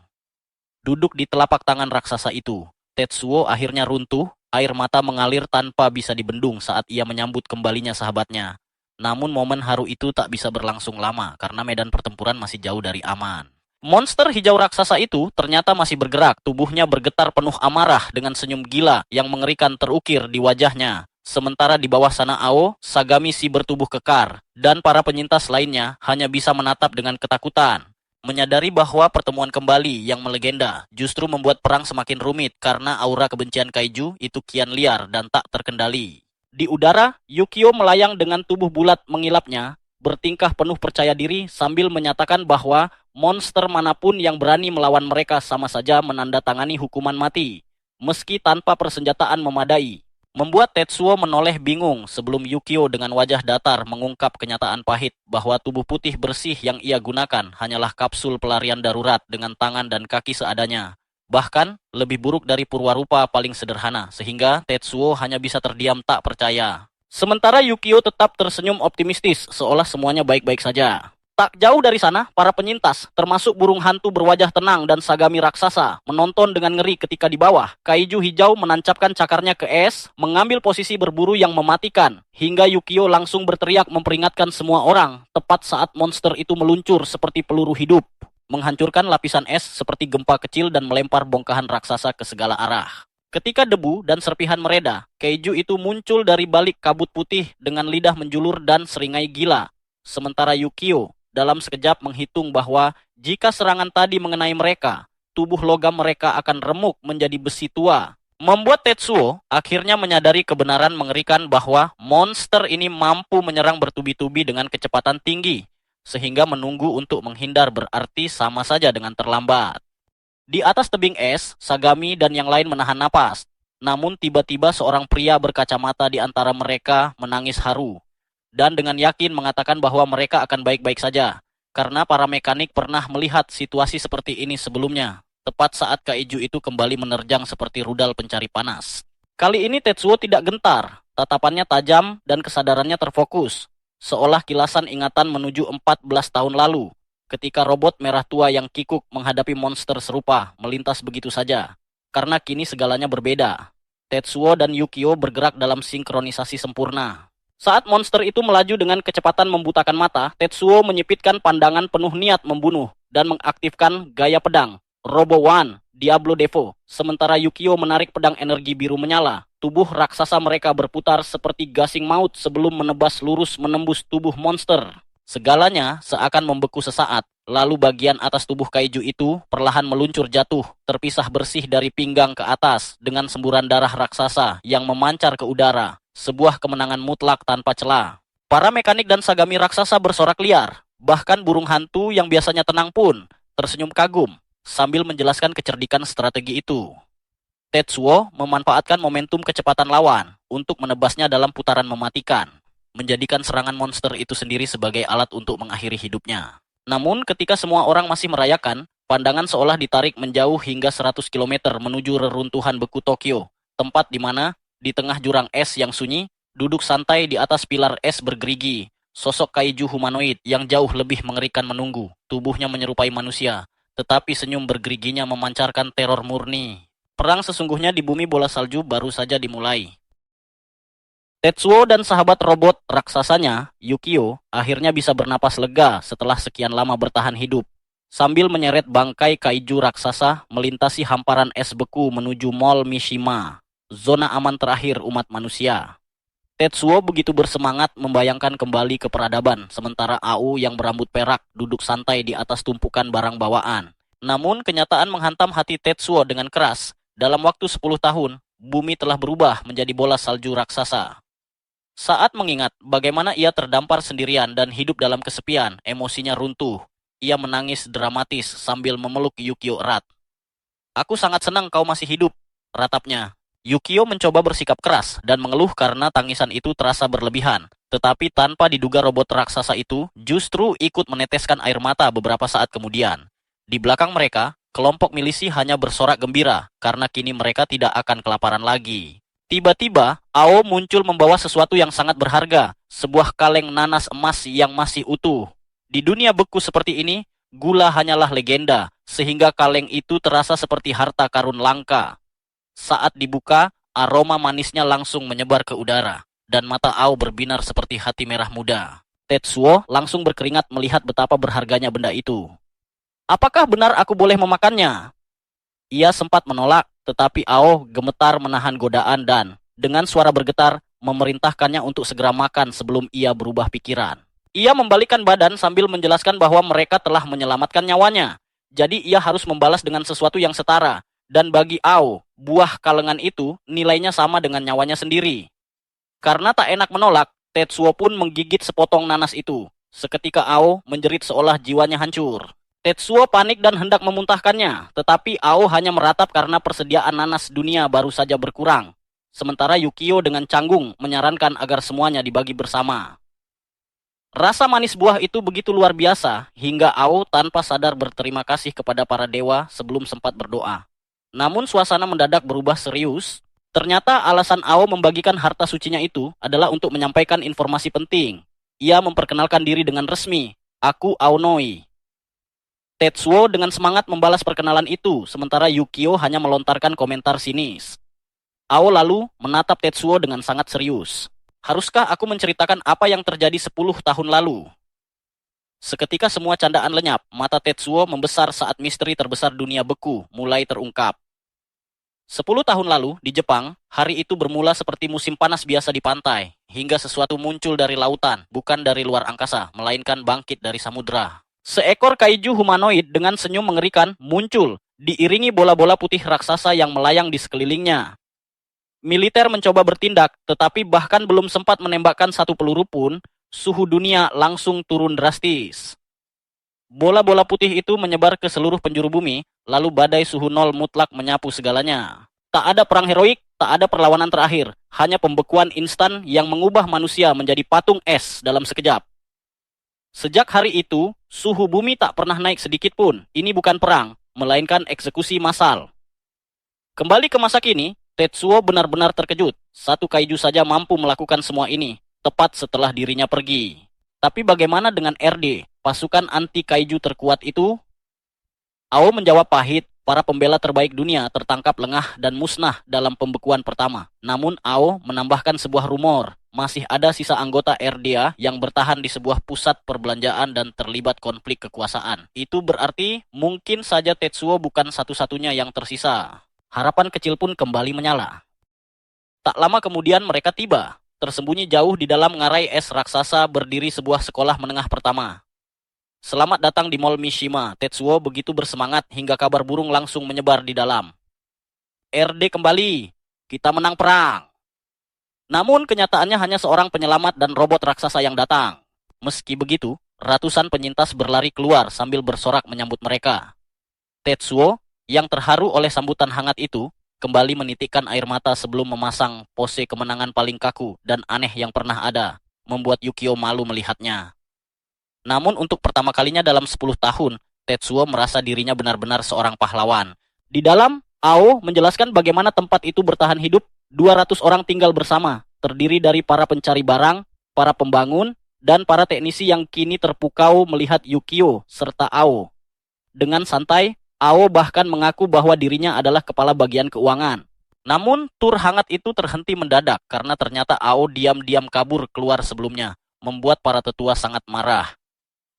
Speaker 1: Duduk di telapak tangan raksasa itu, Tetsuo akhirnya runtuh, air mata mengalir tanpa bisa dibendung saat ia menyambut kembalinya sahabatnya. Namun momen haru itu tak bisa berlangsung lama karena medan pertempuran masih jauh dari aman. Monster hijau raksasa itu ternyata masih bergerak, tubuhnya bergetar penuh amarah dengan senyum gila yang mengerikan terukir di wajahnya. Sementara di bawah sana Ao, Sagami si bertubuh kekar, dan para penyintas lainnya hanya bisa menatap dengan ketakutan. Menyadari bahwa pertemuan kembali yang melegenda justru membuat perang semakin rumit karena aura kebencian kaiju itu kian liar dan tak terkendali. Di udara, Yukio melayang dengan tubuh bulat mengilapnya, bertingkah penuh percaya diri sambil menyatakan bahwa monster manapun yang berani melawan mereka sama saja menandatangani hukuman mati, meski tanpa persenjataan memadai. Membuat Tetsuo menoleh bingung sebelum Yukio dengan wajah datar mengungkap kenyataan pahit bahwa tubuh putih bersih yang ia gunakan hanyalah kapsul pelarian darurat dengan tangan dan kaki seadanya. Bahkan, lebih buruk dari Purwarupa paling sederhana, sehingga Tetsuo hanya bisa terdiam tak percaya. Sementara Yukio tetap tersenyum optimistis, seolah semuanya baik-baik saja. Tak jauh dari sana, para penyintas, termasuk burung hantu berwajah tenang dan Sagami raksasa, menonton dengan ngeri ketika di bawah. Kaiju hijau menancapkan cakarnya ke es, mengambil posisi berburu yang mematikan, hingga Yukio langsung berteriak memperingatkan semua orang, tepat saat monster itu meluncur seperti peluru hidup, menghancurkan lapisan es seperti gempa kecil dan melempar bongkahan raksasa ke segala arah. Ketika debu dan serpihan mereda, kaiju itu muncul dari balik kabut putih dengan lidah menjulur dan seringai gila. Sementara Yukio dalam sekejap menghitung bahwa jika serangan tadi mengenai mereka, tubuh logam mereka akan remuk menjadi besi tua. Membuat Tetsuo akhirnya menyadari kebenaran mengerikan bahwa monster ini mampu menyerang bertubi-tubi dengan kecepatan tinggi, sehingga menunggu untuk menghindar berarti sama saja dengan terlambat. Di atas tebing es, Sagami dan yang lain menahan napas. Namun tiba-tiba seorang pria berkacamata di antara mereka menangis haru, dan dengan yakin mengatakan bahwa mereka akan baik-baik saja, karena para mekanik pernah melihat situasi seperti ini sebelumnya, tepat saat kaiju itu kembali menerjang seperti rudal pencari panas. Kali ini Tetsuo tidak gentar, tatapannya tajam dan kesadarannya terfokus, seolah kilasan ingatan menuju 14 tahun lalu, ketika robot merah tua yang kikuk menghadapi monster serupa melintas begitu saja, karena kini segalanya berbeda. Tetsuo dan Yukio bergerak dalam sinkronisasi sempurna. Saat monster itu melaju dengan kecepatan membutakan mata, Tetsuo menyipitkan pandangan penuh niat membunuh dan mengaktifkan gaya pedang, Robo One, Diablo Devo. Sementara Yukio menarik pedang energi biru menyala, tubuh raksasa mereka berputar seperti gasing maut sebelum menebas lurus menembus tubuh monster. Segalanya seakan membeku sesaat, Lalu bagian atas tubuh kaiju itu perlahan meluncur jatuh, terpisah bersih dari pinggang ke atas dengan semburan darah raksasa yang memancar ke udara. Sebuah kemenangan mutlak tanpa celah. Para mekanik dan sagami raksasa bersorak liar. Bahkan burung hantu yang biasanya tenang pun tersenyum kagum sambil menjelaskan kecerdikan strategi itu. Tetsuo memanfaatkan momentum kecepatan lawan untuk menebasnya dalam putaran mematikan, menjadikan serangan monster itu sendiri sebagai alat untuk mengakhiri hidupnya. Namun ketika semua orang masih merayakan, pandangan seolah ditarik menjauh hingga 100 km menuju reruntuhan beku Tokyo, tempat di mana, di tengah jurang es yang sunyi, duduk santai di atas pilar es bergerigi, sosok kaiju humanoid yang jauh lebih mengerikan menunggu. Tubuhnya menyerupai manusia, tetapi senyum bergeriginya memancarkan teror murni. Perang sesungguhnya di bumi bola salju baru saja dimulai. Tetsuo dan sahabat robot raksasanya, Yukio, akhirnya bisa bernapas lega setelah sekian lama bertahan hidup. Sambil menyeret bangkai kaiju raksasa melintasi hamparan es beku menuju Mall Mishima, zona aman terakhir umat manusia. Tetsuo begitu bersemangat membayangkan kembali ke peradaban, sementara Au yang berambut perak duduk santai di atas tumpukan barang bawaan. Namun kenyataan menghantam hati Tetsuo dengan keras. Dalam waktu 10 tahun, bumi telah berubah menjadi bola salju raksasa. Saat mengingat bagaimana ia terdampar sendirian dan hidup dalam kesepian, emosinya runtuh. Ia menangis dramatis sambil memeluk Yukio erat. "Aku sangat senang kau masih hidup," ratapnya. Yukio mencoba bersikap keras dan mengeluh karena tangisan itu terasa berlebihan. Tetapi tanpa diduga robot raksasa itu justru ikut meneteskan air mata beberapa saat kemudian. Di belakang mereka, kelompok milisi hanya bersorak gembira karena kini mereka tidak akan kelaparan lagi. Tiba-tiba, Ao muncul membawa sesuatu yang sangat berharga, sebuah kaleng nanas emas yang masih utuh. Di dunia beku seperti ini, gula hanyalah legenda, sehingga kaleng itu terasa seperti harta karun langka. Saat dibuka, aroma manisnya langsung menyebar ke udara, dan mata Ao berbinar seperti hati merah muda. Tetsuo langsung berkeringat melihat betapa berharganya benda itu. "Apakah benar aku boleh memakannya?" Ia sempat menolak, tetapi Ao gemetar menahan godaan dan, dengan suara bergetar, memerintahkannya untuk segera makan sebelum ia berubah pikiran. Ia membalikkan badan sambil menjelaskan bahwa mereka telah menyelamatkan nyawanya. Jadi ia harus membalas dengan sesuatu yang setara. Dan bagi Ao, buah kalengan itu nilainya sama dengan nyawanya sendiri. Karena tak enak menolak, Tetsuo pun menggigit sepotong nanas itu. Seketika Ao menjerit seolah jiwanya hancur. Tetsuo panik dan hendak memuntahkannya, tetapi Ao hanya meratap karena persediaan nanas dunia baru saja berkurang. Sementara Yukio dengan canggung menyarankan agar semuanya dibagi bersama. Rasa manis buah itu begitu luar biasa, hingga Ao tanpa sadar berterima kasih kepada para dewa sebelum sempat berdoa. Namun suasana mendadak berubah serius. Ternyata alasan Ao membagikan harta sucinya itu adalah untuk menyampaikan informasi penting. Ia memperkenalkan diri dengan resmi, "Aku Aonoi." Tetsuo dengan semangat membalas perkenalan itu, sementara Yukio hanya melontarkan komentar sinis. Ao lalu menatap Tetsuo dengan sangat serius. "Haruskah aku menceritakan apa yang terjadi 10 tahun lalu?" Seketika semua candaan lenyap, mata Tetsuo membesar saat misteri terbesar dunia beku mulai terungkap. 10 tahun lalu, di Jepang, hari itu bermula seperti musim panas biasa di pantai, hingga sesuatu muncul dari lautan, bukan dari luar angkasa, melainkan bangkit dari samudera. Seekor kaiju humanoid dengan senyum mengerikan muncul, diiringi bola-bola putih raksasa yang melayang di sekelilingnya. Militer mencoba bertindak, tetapi bahkan belum sempat menembakkan satu peluru pun, suhu dunia langsung turun drastis. Bola-bola putih itu menyebar ke seluruh penjuru bumi, lalu badai suhu nol mutlak menyapu segalanya. Tak ada perang heroik, tak ada perlawanan terakhir, hanya pembekuan instan yang mengubah manusia menjadi patung es dalam sekejap. Sejak hari itu, suhu bumi tak pernah naik sedikit pun. Ini bukan perang, melainkan eksekusi massal. Kembali ke masa kini, Tetsuo benar-benar terkejut. Satu kaiju saja mampu melakukan semua ini, tepat setelah dirinya pergi. Tapi bagaimana dengan RD, pasukan anti kaiju terkuat itu? Ao menjawab pahit, para pembela terbaik dunia tertangkap lengah dan musnah dalam pembekuan pertama. Namun Ao menambahkan sebuah rumor, masih ada sisa anggota RDA yang bertahan di sebuah pusat perbelanjaan dan terlibat konflik kekuasaan. Itu berarti mungkin saja Tetsuo bukan satu-satunya yang tersisa. Harapan kecil pun kembali menyala. Tak lama kemudian mereka tiba. Tersembunyi jauh di dalam ngarai es raksasa berdiri sebuah sekolah menengah pertama. Selamat datang di Mall Mishima. Tetsuo begitu bersemangat hingga kabar burung langsung menyebar di dalam. RD kembali. Kita menang perang. Namun kenyataannya hanya seorang penyelamat dan robot raksasa yang datang. Meski begitu, ratusan penyintas berlari keluar sambil bersorak menyambut mereka. Tetsuo, yang terharu oleh sambutan hangat itu, kembali menitikkan air mata sebelum memasang pose kemenangan paling kaku dan aneh yang pernah ada, membuat Yukio malu melihatnya. Namun untuk pertama kalinya dalam 10 tahun, Tetsuo merasa dirinya benar-benar seorang pahlawan. Di dalam, Ao menjelaskan bagaimana tempat itu bertahan hidup. 200 orang tinggal bersama, terdiri dari para pencari barang, para pembangun, dan para teknisi yang kini terpukau melihat Yukio serta Ao. Dengan santai, Ao bahkan mengaku bahwa dirinya adalah kepala bagian keuangan. Namun, tur hangat itu terhenti mendadak karena ternyata Ao diam-diam kabur keluar sebelumnya, membuat para tetua sangat marah.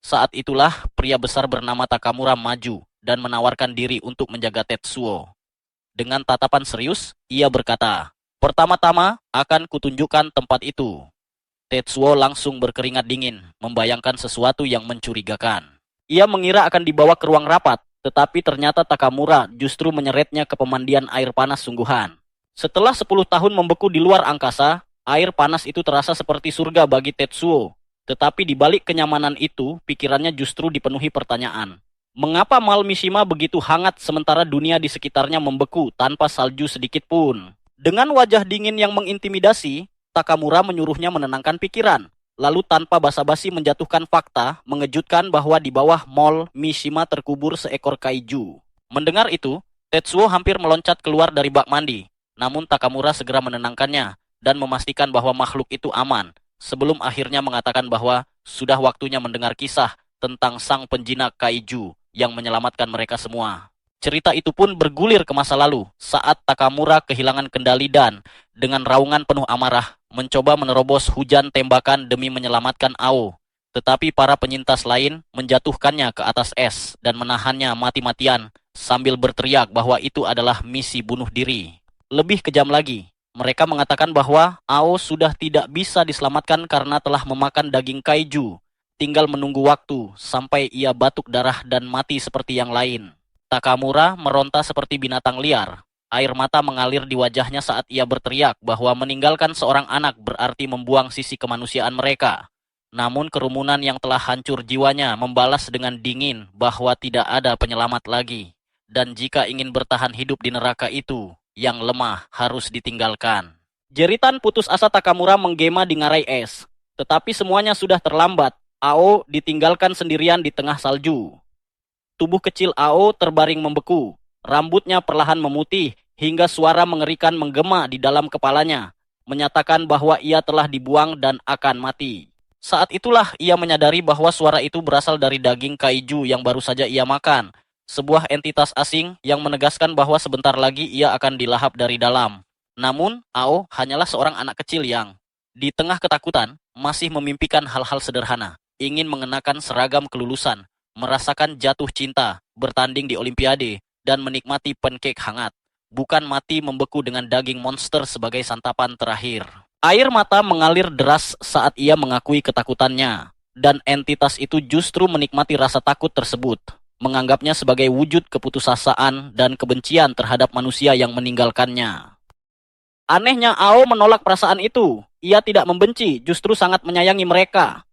Speaker 1: Saat itulah, pria besar bernama Takamura maju dan menawarkan diri untuk menjaga Tetsuo. Dengan tatapan serius, ia berkata, "Pertama-tama akan kutunjukkan tempat itu." Tetsuo langsung berkeringat dingin, membayangkan sesuatu yang mencurigakan. Ia mengira akan dibawa ke ruang rapat, tetapi ternyata Takamura justru menyeretnya ke pemandian air panas sungguhan. Setelah 10 tahun membeku di luar angkasa, air panas itu terasa seperti surga bagi Tetsuo. Tetapi di balik kenyamanan itu, pikirannya justru dipenuhi pertanyaan. Mengapa Mall Mishima begitu hangat sementara dunia di sekitarnya membeku tanpa salju sedikit pun? Dengan wajah dingin yang mengintimidasi, Takamura menyuruhnya menenangkan pikiran. Lalu tanpa basa-basi menjatuhkan fakta, mengejutkan bahwa di bawah Mall Mishima terkubur seekor kaiju. Mendengar itu, Tetsuo hampir meloncat keluar dari bak mandi. Namun Takamura segera menenangkannya dan memastikan bahwa makhluk itu aman, sebelum akhirnya mengatakan bahwa sudah waktunya mendengar kisah tentang sang penjinak kaiju yang menyelamatkan mereka semua. Cerita itu pun bergulir ke masa lalu saat Takamura kehilangan kendali dan, dengan raungan penuh amarah, mencoba menerobos hujan tembakan demi menyelamatkan Ao. Tetapi para penyintas lain menjatuhkannya ke atas es dan menahannya mati-matian sambil berteriak bahwa itu adalah misi bunuh diri. Lebih kejam lagi, mereka mengatakan bahwa Ao sudah tidak bisa diselamatkan karena telah memakan daging kaiju. Tinggal menunggu waktu sampai ia batuk darah dan mati seperti yang lain. Takamura meronta seperti binatang liar. Air mata mengalir di wajahnya saat ia berteriak bahwa meninggalkan seorang anak berarti membuang sisi kemanusiaan mereka. Namun kerumunan yang telah hancur jiwanya membalas dengan dingin bahwa tidak ada penyelamat lagi. Dan jika ingin bertahan hidup di neraka itu, yang lemah harus ditinggalkan. Jeritan putus asa Takamura menggema di ngarai es. Tetapi semuanya sudah terlambat. Ao ditinggalkan sendirian di tengah salju. Tubuh kecil Ao terbaring membeku. Rambutnya perlahan memutih hingga suara mengerikan menggema di dalam kepalanya, menyatakan bahwa ia telah dibuang dan akan mati. Saat itulah ia menyadari bahwa suara itu berasal dari daging kaiju yang baru saja ia makan. Sebuah entitas asing yang menegaskan bahwa sebentar lagi ia akan dilahap dari dalam. Namun, Ao hanyalah seorang anak kecil yang, di tengah ketakutan, masih memimpikan hal-hal sederhana. Ingin mengenakan seragam kelulusan, merasakan jatuh cinta, bertanding di Olimpiade, dan menikmati pancake hangat. Bukan mati membeku dengan daging monster sebagai santapan terakhir. Air mata mengalir deras saat ia mengakui ketakutannya. Dan entitas itu justru menikmati rasa takut tersebut, menganggapnya sebagai wujud keputusasaan dan kebencian terhadap manusia yang meninggalkannya. Anehnya Ao menolak perasaan itu. Ia tidak membenci, justru sangat menyayangi mereka.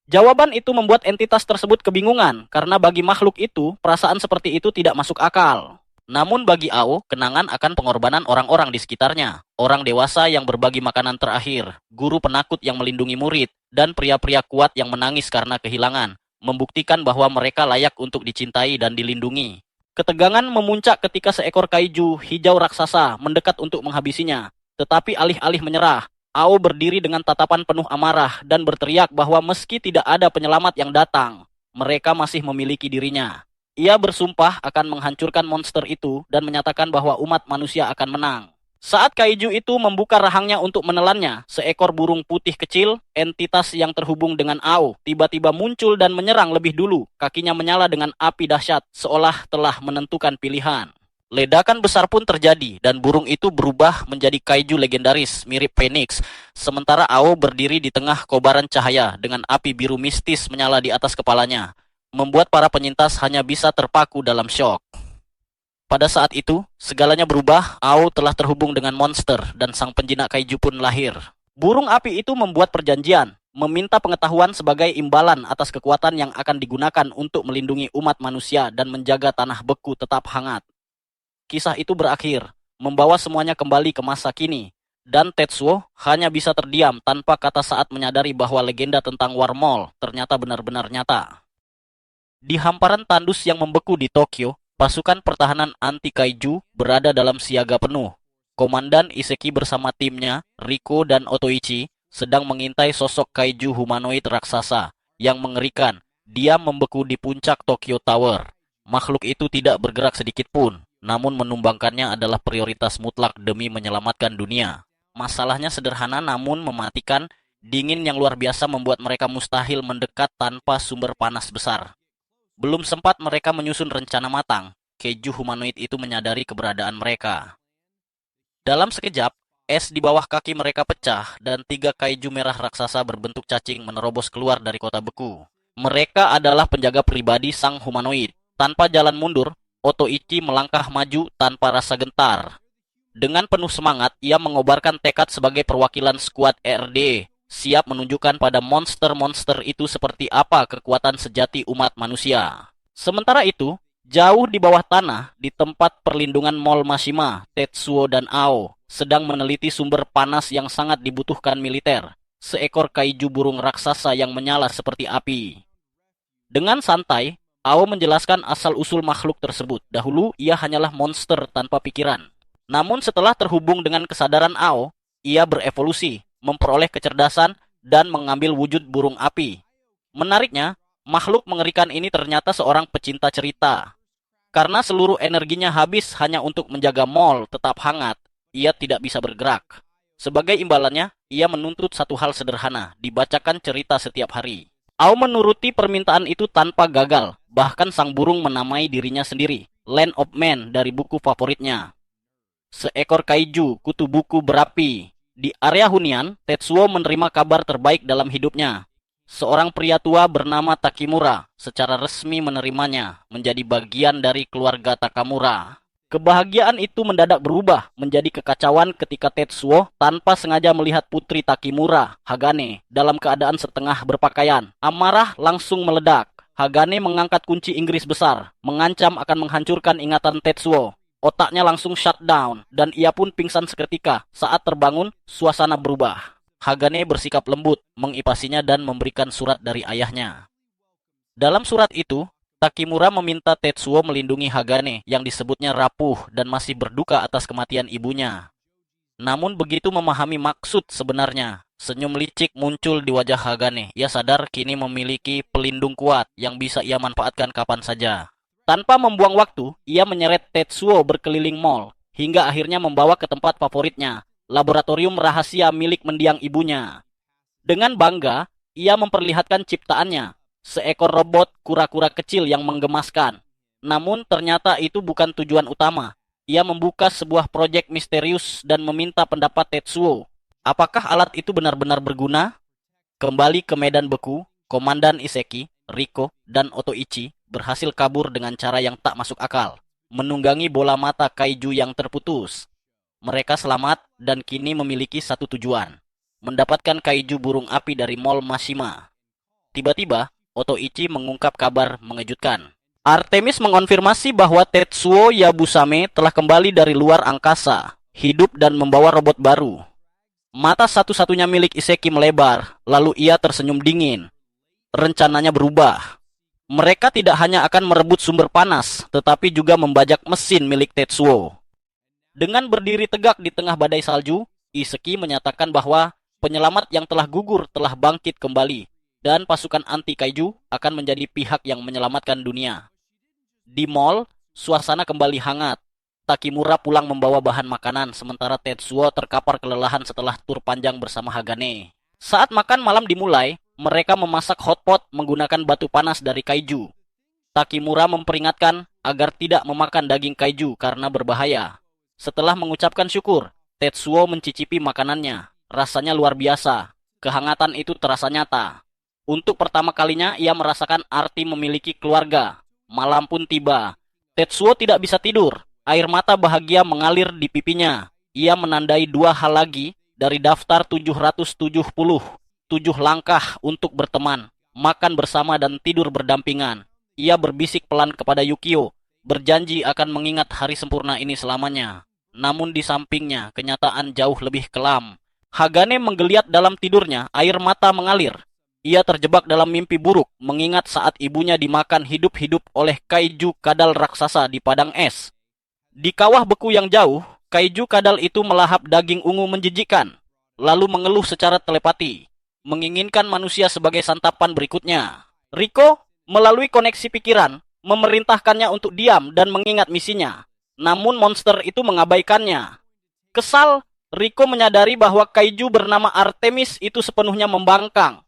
Speaker 1: Jawaban itu membuat entitas tersebut kebingungan, karena bagi makhluk itu, perasaan seperti itu tidak masuk akal. Namun bagi Ao, kenangan akan pengorbanan orang-orang di sekitarnya. Orang dewasa yang berbagi makanan terakhir, guru penakut yang melindungi murid, dan pria-pria kuat yang menangis karena kehilangan, membuktikan bahwa mereka layak untuk dicintai dan dilindungi. Ketegangan memuncak ketika seekor kaiju hijau raksasa mendekat untuk menghabisinya. Tetapi alih-alih menyerah, Ao berdiri dengan tatapan penuh amarah dan berteriak bahwa meski tidak ada penyelamat yang datang, mereka masih memiliki dirinya. Ia bersumpah akan menghancurkan monster itu dan menyatakan bahwa umat manusia akan menang. Saat kaiju itu membuka rahangnya untuk menelannya, seekor burung putih kecil, entitas yang terhubung dengan Ao, tiba-tiba muncul dan menyerang lebih dulu. Kakinya menyala dengan api dahsyat, seolah telah menentukan pilihan. Ledakan besar pun terjadi dan burung itu berubah menjadi kaiju legendaris mirip Phoenix, sementara Ao berdiri di tengah kobaran cahaya dengan api biru mistis menyala di atas kepalanya. membuat para penyintas hanya bisa terpaku dalam syok. Pada saat itu, segalanya berubah. Ao telah terhubung dengan monster dan sang penjinak kaiju pun lahir. Burung api itu membuat perjanjian, meminta pengetahuan sebagai imbalan atas kekuatan yang akan digunakan untuk melindungi umat manusia dan menjaga tanah beku tetap hangat. Kisah itu berakhir, membawa semuanya kembali ke masa kini, dan Tetsuo hanya bisa terdiam tanpa kata saat menyadari bahwa legenda tentang War Mall ternyata benar-benar nyata. Di hamparan tandus yang membeku di Tokyo, pasukan pertahanan anti-kaiju berada dalam siaga penuh. Komandan Iseki bersama timnya, Riko dan Otoichi, sedang mengintai sosok kaiju humanoid raksasa yang mengerikan. Dia membeku di puncak Tokyo Tower. Makhluk itu tidak bergerak sedikit pun, namun menumbangkannya adalah prioritas mutlak demi menyelamatkan dunia. Masalahnya sederhana namun mematikan, dingin yang luar biasa membuat mereka mustahil mendekat tanpa sumber panas besar. Belum sempat mereka menyusun rencana matang, kaiju humanoid itu menyadari keberadaan mereka. Dalam sekejap, es di bawah kaki mereka pecah dan 3 kaiju merah raksasa berbentuk cacing menerobos keluar dari kota beku. Mereka adalah penjaga pribadi sang humanoid. Tanpa jalan mundur, Otoichi melangkah maju tanpa rasa gentar. Dengan penuh semangat, ia mengobarkan tekad sebagai perwakilan skuad RD, siap menunjukkan pada monster-monster itu seperti apa kekuatan sejati umat manusia. Sementara itu, jauh di bawah tanah, di tempat perlindungan Mall Mashima, Tetsuo dan Ao sedang meneliti sumber panas yang sangat dibutuhkan militer. Seekor kaiju burung raksasa yang menyala seperti api. Dengan santai, Ao menjelaskan asal-usul makhluk tersebut. Dahulu, ia hanyalah monster tanpa pikiran. Namun setelah terhubung dengan kesadaran Ao, ia berevolusi, memperoleh kecerdasan, dan mengambil wujud burung api. Menariknya, makhluk mengerikan ini ternyata seorang pecinta cerita. Karena seluruh energinya habis hanya untuk menjaga mall tetap hangat, ia tidak bisa bergerak. Sebagai imbalannya, ia menuntut satu hal sederhana, dibacakan cerita setiap hari. Ao menuruti permintaan itu tanpa gagal, bahkan sang burung menamai dirinya sendiri, Land of Man dari buku favoritnya. Seekor kaiju, kutu buku berapi. Di area hunian, Tetsuo menerima kabar terbaik dalam hidupnya. Seorang pria tua bernama Takimura secara resmi menerimanya menjadi bagian dari keluarga Takamura. Kebahagiaan itu mendadak berubah menjadi kekacauan ketika Tetsuo tanpa sengaja melihat putri Takimura, Hagane, dalam keadaan setengah berpakaian. Amarah langsung meledak. Hagane mengangkat kunci Inggris besar, mengancam akan menghancurkan ingatan Tetsuo. Otaknya langsung shutdown, dan ia pun pingsan seketika. Saat terbangun, suasana berubah. Hagane bersikap lembut, mengipasinya dan memberikan surat dari ayahnya. Dalam surat itu, Takimura meminta Tetsuo melindungi Hagane yang disebutnya rapuh dan masih berduka atas kematian ibunya. Namun begitu memahami maksud sebenarnya, senyum licik muncul di wajah Hagane. Ia sadar kini memiliki pelindung kuat yang bisa ia manfaatkan kapan saja. Tanpa membuang waktu, ia menyeret Tetsuo berkeliling mall, hingga akhirnya membawa ke tempat favoritnya, laboratorium rahasia milik mendiang ibunya. Dengan bangga, ia memperlihatkan ciptaannya, seekor robot kura-kura kecil yang menggemaskan. Namun ternyata itu bukan tujuan utama. Ia membuka sebuah proyek misterius dan meminta pendapat Tetsuo. Apakah alat itu benar-benar berguna? Kembali ke medan beku, Komandan Iseki, Riko, dan Otoichi berhasil kabur dengan cara yang tak masuk akal, menunggangi bola mata kaiju yang terputus. Mereka selamat dan kini memiliki satu tujuan, mendapatkan kaiju burung api dari Mall Mashima. Tiba-tiba, Otoichi mengungkap kabar mengejutkan. Artemis mengonfirmasi bahwa Tetsuo Yabusame telah kembali dari luar angkasa, hidup dan membawa robot baru. Mata satu-satunya milik Iseki melebar, lalu ia tersenyum dingin. Rencananya berubah. Mereka tidak hanya akan merebut sumber panas, tetapi juga membajak mesin milik Tetsuo. Dengan berdiri tegak di tengah badai salju, Iseki menyatakan bahwa penyelamat yang telah gugur telah bangkit kembali, dan pasukan anti-kaiju akan menjadi pihak yang menyelamatkan dunia. Di mall, suasana kembali hangat. Takimura pulang membawa bahan makanan, sementara Tetsuo terkapar kelelahan setelah tur panjang bersama Hagane. Saat makan malam dimulai, mereka memasak hotpot menggunakan batu panas dari kaiju. Takimura memperingatkan agar tidak memakan daging kaiju karena berbahaya. Setelah mengucapkan syukur, Tetsuo mencicipi makanannya. Rasanya luar biasa. Kehangatan itu terasa nyata. Untuk pertama kalinya ia merasakan arti memiliki keluarga. Malam pun tiba. Tetsuo tidak bisa tidur. Air mata bahagia mengalir di pipinya. Ia menandai dua hal lagi dari daftar 770. 7 langkah untuk berteman, makan bersama dan tidur berdampingan. Ia berbisik pelan kepada Yukio, berjanji akan mengingat hari sempurna ini selamanya. Namun di sampingnya, kenyataan jauh lebih kelam. Hagane menggeliat dalam tidurnya, air mata mengalir. Ia terjebak dalam mimpi buruk, mengingat saat ibunya dimakan hidup-hidup oleh kaiju kadal raksasa di padang es. Di kawah beku yang jauh, kaiju kadal itu melahap daging ungu menjijikkan, lalu mengeluh secara telepati, menginginkan manusia sebagai santapan berikutnya. Riko, melalui koneksi pikiran, memerintahkannya untuk diam dan mengingat misinya. Namun monster itu mengabaikannya. Kesal, Riko menyadari bahwa kaiju bernama Artemis itu sepenuhnya membangkang.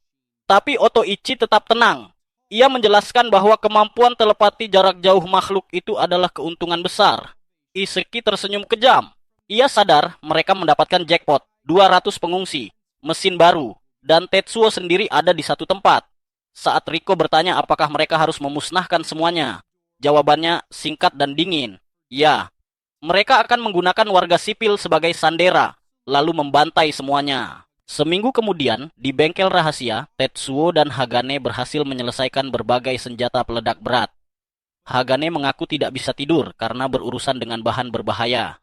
Speaker 1: Tapi Otoichi tetap tenang. Ia menjelaskan bahwa kemampuan telepati jarak jauh makhluk itu adalah keuntungan besar. Iseki tersenyum kejam. Ia sadar mereka mendapatkan jackpot, 200 pengungsi, mesin baru, dan Tetsuo sendiri ada di satu tempat. Saat Riko bertanya apakah mereka harus memusnahkan semuanya, jawabannya singkat dan dingin. Ya, mereka akan menggunakan warga sipil sebagai sandera, lalu membantai semuanya. Seminggu kemudian, di bengkel rahasia, Tetsuo dan Hagane berhasil menyelesaikan berbagai senjata peledak berat. Hagane mengaku tidak bisa tidur karena berurusan dengan bahan berbahaya.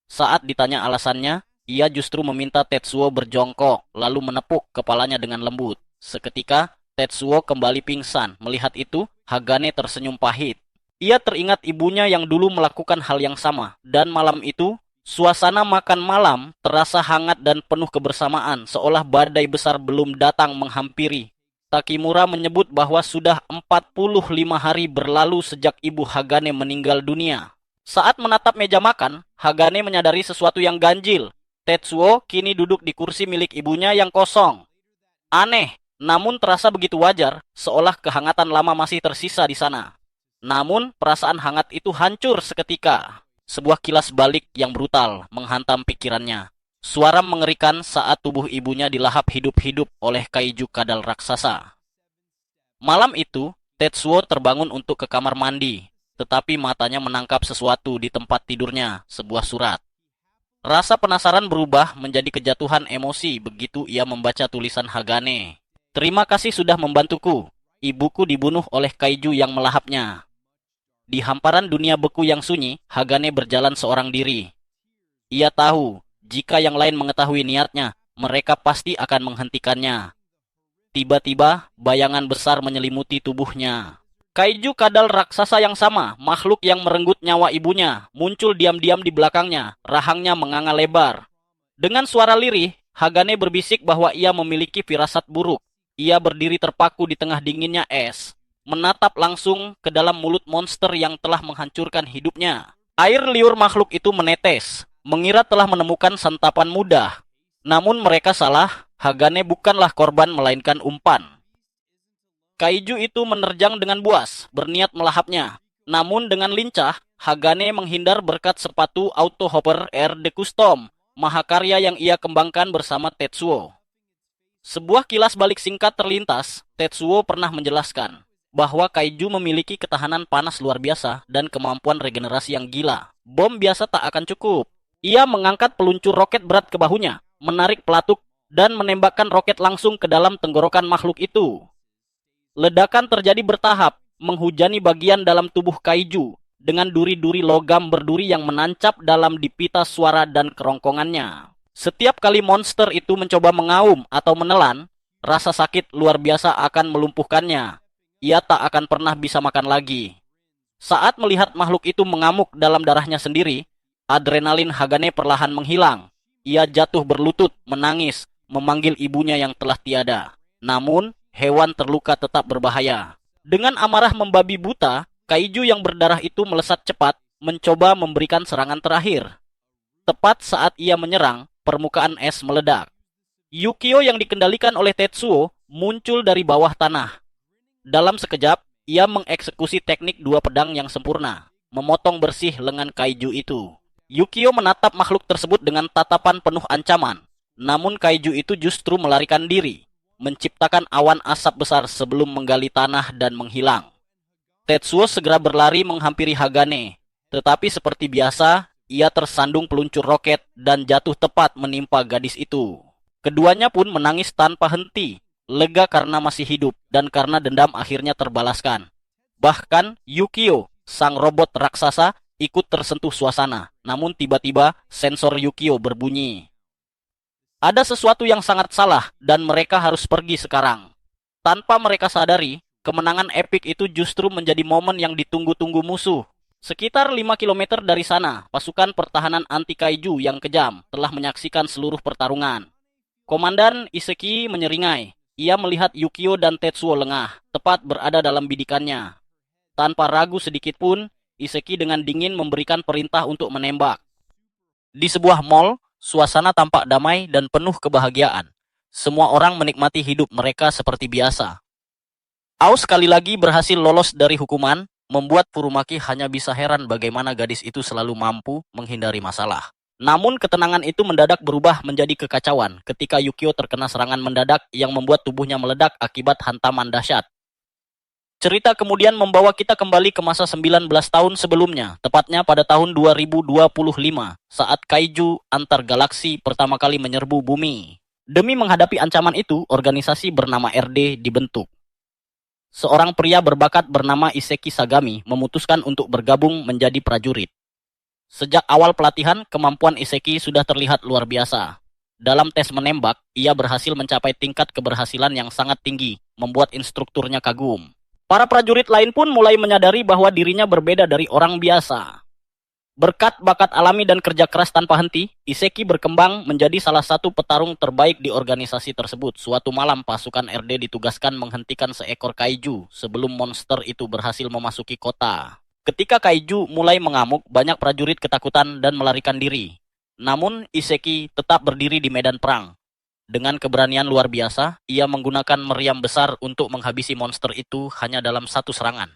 Speaker 1: Saat ditanya alasannya, ia justru meminta Tetsuo berjongkok, lalu menepuk kepalanya dengan lembut. Seketika, Tetsuo kembali pingsan. Melihat itu, Hagane tersenyum pahit. Ia teringat ibunya yang dulu melakukan hal yang sama, dan malam itu, suasana makan malam terasa hangat dan penuh kebersamaan, seolah badai besar belum datang menghampiri. Takimura menyebut bahwa sudah 45 hari berlalu sejak ibu Hagane meninggal dunia. Saat menatap meja makan, Hagane menyadari sesuatu yang ganjil. Tetsuo kini duduk di kursi milik ibunya yang kosong. Aneh, namun terasa begitu wajar, seolah kehangatan lama masih tersisa di sana. Namun, perasaan hangat itu hancur seketika. Sebuah kilas balik yang brutal menghantam pikirannya. Suara mengerikan saat tubuh ibunya dilahap hidup-hidup oleh kaiju kadal raksasa. Malam itu, Tetsuo terbangun untuk ke kamar mandi, tetapi matanya menangkap sesuatu di tempat tidurnya, sebuah surat. Rasa penasaran berubah menjadi kejatuhan emosi begitu ia membaca tulisan Hagane. Terima kasih sudah membantuku. Ibuku dibunuh oleh kaiju yang melahapnya. Di hamparan dunia beku yang sunyi, Hagane berjalan seorang diri. Ia tahu, jika yang lain mengetahui niatnya, mereka pasti akan menghentikannya. Tiba-tiba, bayangan besar menyelimuti tubuhnya. Kaiju kadal raksasa yang sama, makhluk yang merenggut nyawa ibunya, muncul diam-diam di belakangnya, rahangnya menganga lebar. Dengan suara lirih, Hagane berbisik bahwa ia memiliki firasat buruk. Ia berdiri terpaku di tengah dinginnya es, menatap langsung ke dalam mulut monster yang telah menghancurkan hidupnya. Air liur makhluk itu menetes, mengira telah menemukan santapan mudah. Namun mereka salah, Hagane bukanlah korban melainkan umpan. Kaiju itu menerjang dengan buas, berniat melahapnya. Namun dengan lincah, Hagane menghindar berkat sepatu Auto Hopper Air de Custom, mahakarya yang ia kembangkan bersama Tetsuo. Sebuah kilas balik singkat terlintas, Tetsuo pernah menjelaskan bahwa kaiju memiliki ketahanan panas luar biasa dan kemampuan regenerasi yang gila. Bom biasa tak akan cukup. Ia mengangkat peluncur roket berat ke bahunya, menarik pelatuk, dan menembakkan roket langsung ke dalam tenggorokan makhluk itu. Ledakan terjadi bertahap, menghujani bagian dalam tubuh kaiju, dengan duri-duri logam berduri yang menancap dalam dipita suara dan kerongkongannya. Setiap kali monster itu mencoba mengaum atau menelan, rasa sakit luar biasa akan melumpuhkannya. Ia tak akan pernah bisa makan lagi. Saat melihat makhluk itu mengamuk dalam darahnya sendiri, adrenalin Hagane perlahan menghilang. Ia jatuh berlutut, menangis, memanggil ibunya yang telah tiada. Namun, hewan terluka tetap berbahaya. Dengan amarah membabi buta, kaiju yang berdarah itu melesat cepat, mencoba memberikan serangan terakhir. Tepat saat ia menyerang, permukaan es meledak. Yukio yang dikendalikan oleh Tetsuo muncul dari bawah tanah. Dalam sekejap, ia mengeksekusi teknik dua pedang yang sempurna, memotong bersih lengan kaiju itu. Yukio menatap makhluk tersebut dengan tatapan penuh ancaman, namun kaiju itu justru melarikan diri. menciptakan awan asap besar sebelum menggali tanah dan menghilang. Tetsuo segera berlari menghampiri Hagane, tetapi seperti biasa, ia tersandung peluncur roket dan jatuh tepat menimpa gadis itu. Keduanya pun menangis tanpa henti, lega karena masih hidup dan karena dendam akhirnya terbalaskan. Bahkan Yukio, sang robot raksasa, ikut tersentuh suasana, namun tiba-tiba sensor Yukio berbunyi. Ada sesuatu yang sangat salah dan mereka harus pergi sekarang. Tanpa mereka sadari, kemenangan epik itu justru menjadi momen yang ditunggu-tunggu musuh. Sekitar 5 kilometer dari sana, pasukan pertahanan anti kaiju yang kejam telah menyaksikan seluruh pertarungan. Komandan Iseki menyeringai. Ia melihat Yukio dan Tetsuo lengah, tepat berada dalam bidikannya. Tanpa ragu sedikit pun, Iseki dengan dingin memberikan perintah untuk menembak. Di sebuah mall, suasana tampak damai dan penuh kebahagiaan. Semua orang menikmati hidup mereka seperti biasa. Ao sekali lagi berhasil lolos dari hukuman, membuat Furumaki hanya bisa heran bagaimana gadis itu selalu mampu menghindari masalah. Namun ketenangan itu mendadak berubah menjadi kekacauan ketika Yukio terkena serangan mendadak yang membuat tubuhnya meledak akibat hantaman dahsyat. Cerita kemudian membawa kita kembali ke masa 19 tahun sebelumnya, tepatnya pada tahun 2025, saat kaiju antar galaksi pertama kali menyerbu bumi. Demi menghadapi ancaman itu, organisasi bernama RD dibentuk. Seorang pria berbakat bernama Iseki Sagami memutuskan untuk bergabung menjadi prajurit. Sejak awal pelatihan, kemampuan Iseki sudah terlihat luar biasa. Dalam tes menembak, ia berhasil mencapai tingkat keberhasilan yang sangat tinggi, membuat instrukturnya kagum. Para prajurit lain pun mulai menyadari bahwa dirinya berbeda dari orang biasa. Berkat bakat alami dan kerja keras tanpa henti, Iseki berkembang menjadi salah satu petarung terbaik di organisasi tersebut. Suatu malam, pasukan RD ditugaskan menghentikan seekor kaiju sebelum monster itu berhasil memasuki kota. Ketika kaiju mulai mengamuk, banyak prajurit ketakutan dan melarikan diri. Namun, Iseki tetap berdiri di medan perang. Dengan keberanian luar biasa, ia menggunakan meriam besar untuk menghabisi monster itu hanya dalam satu serangan.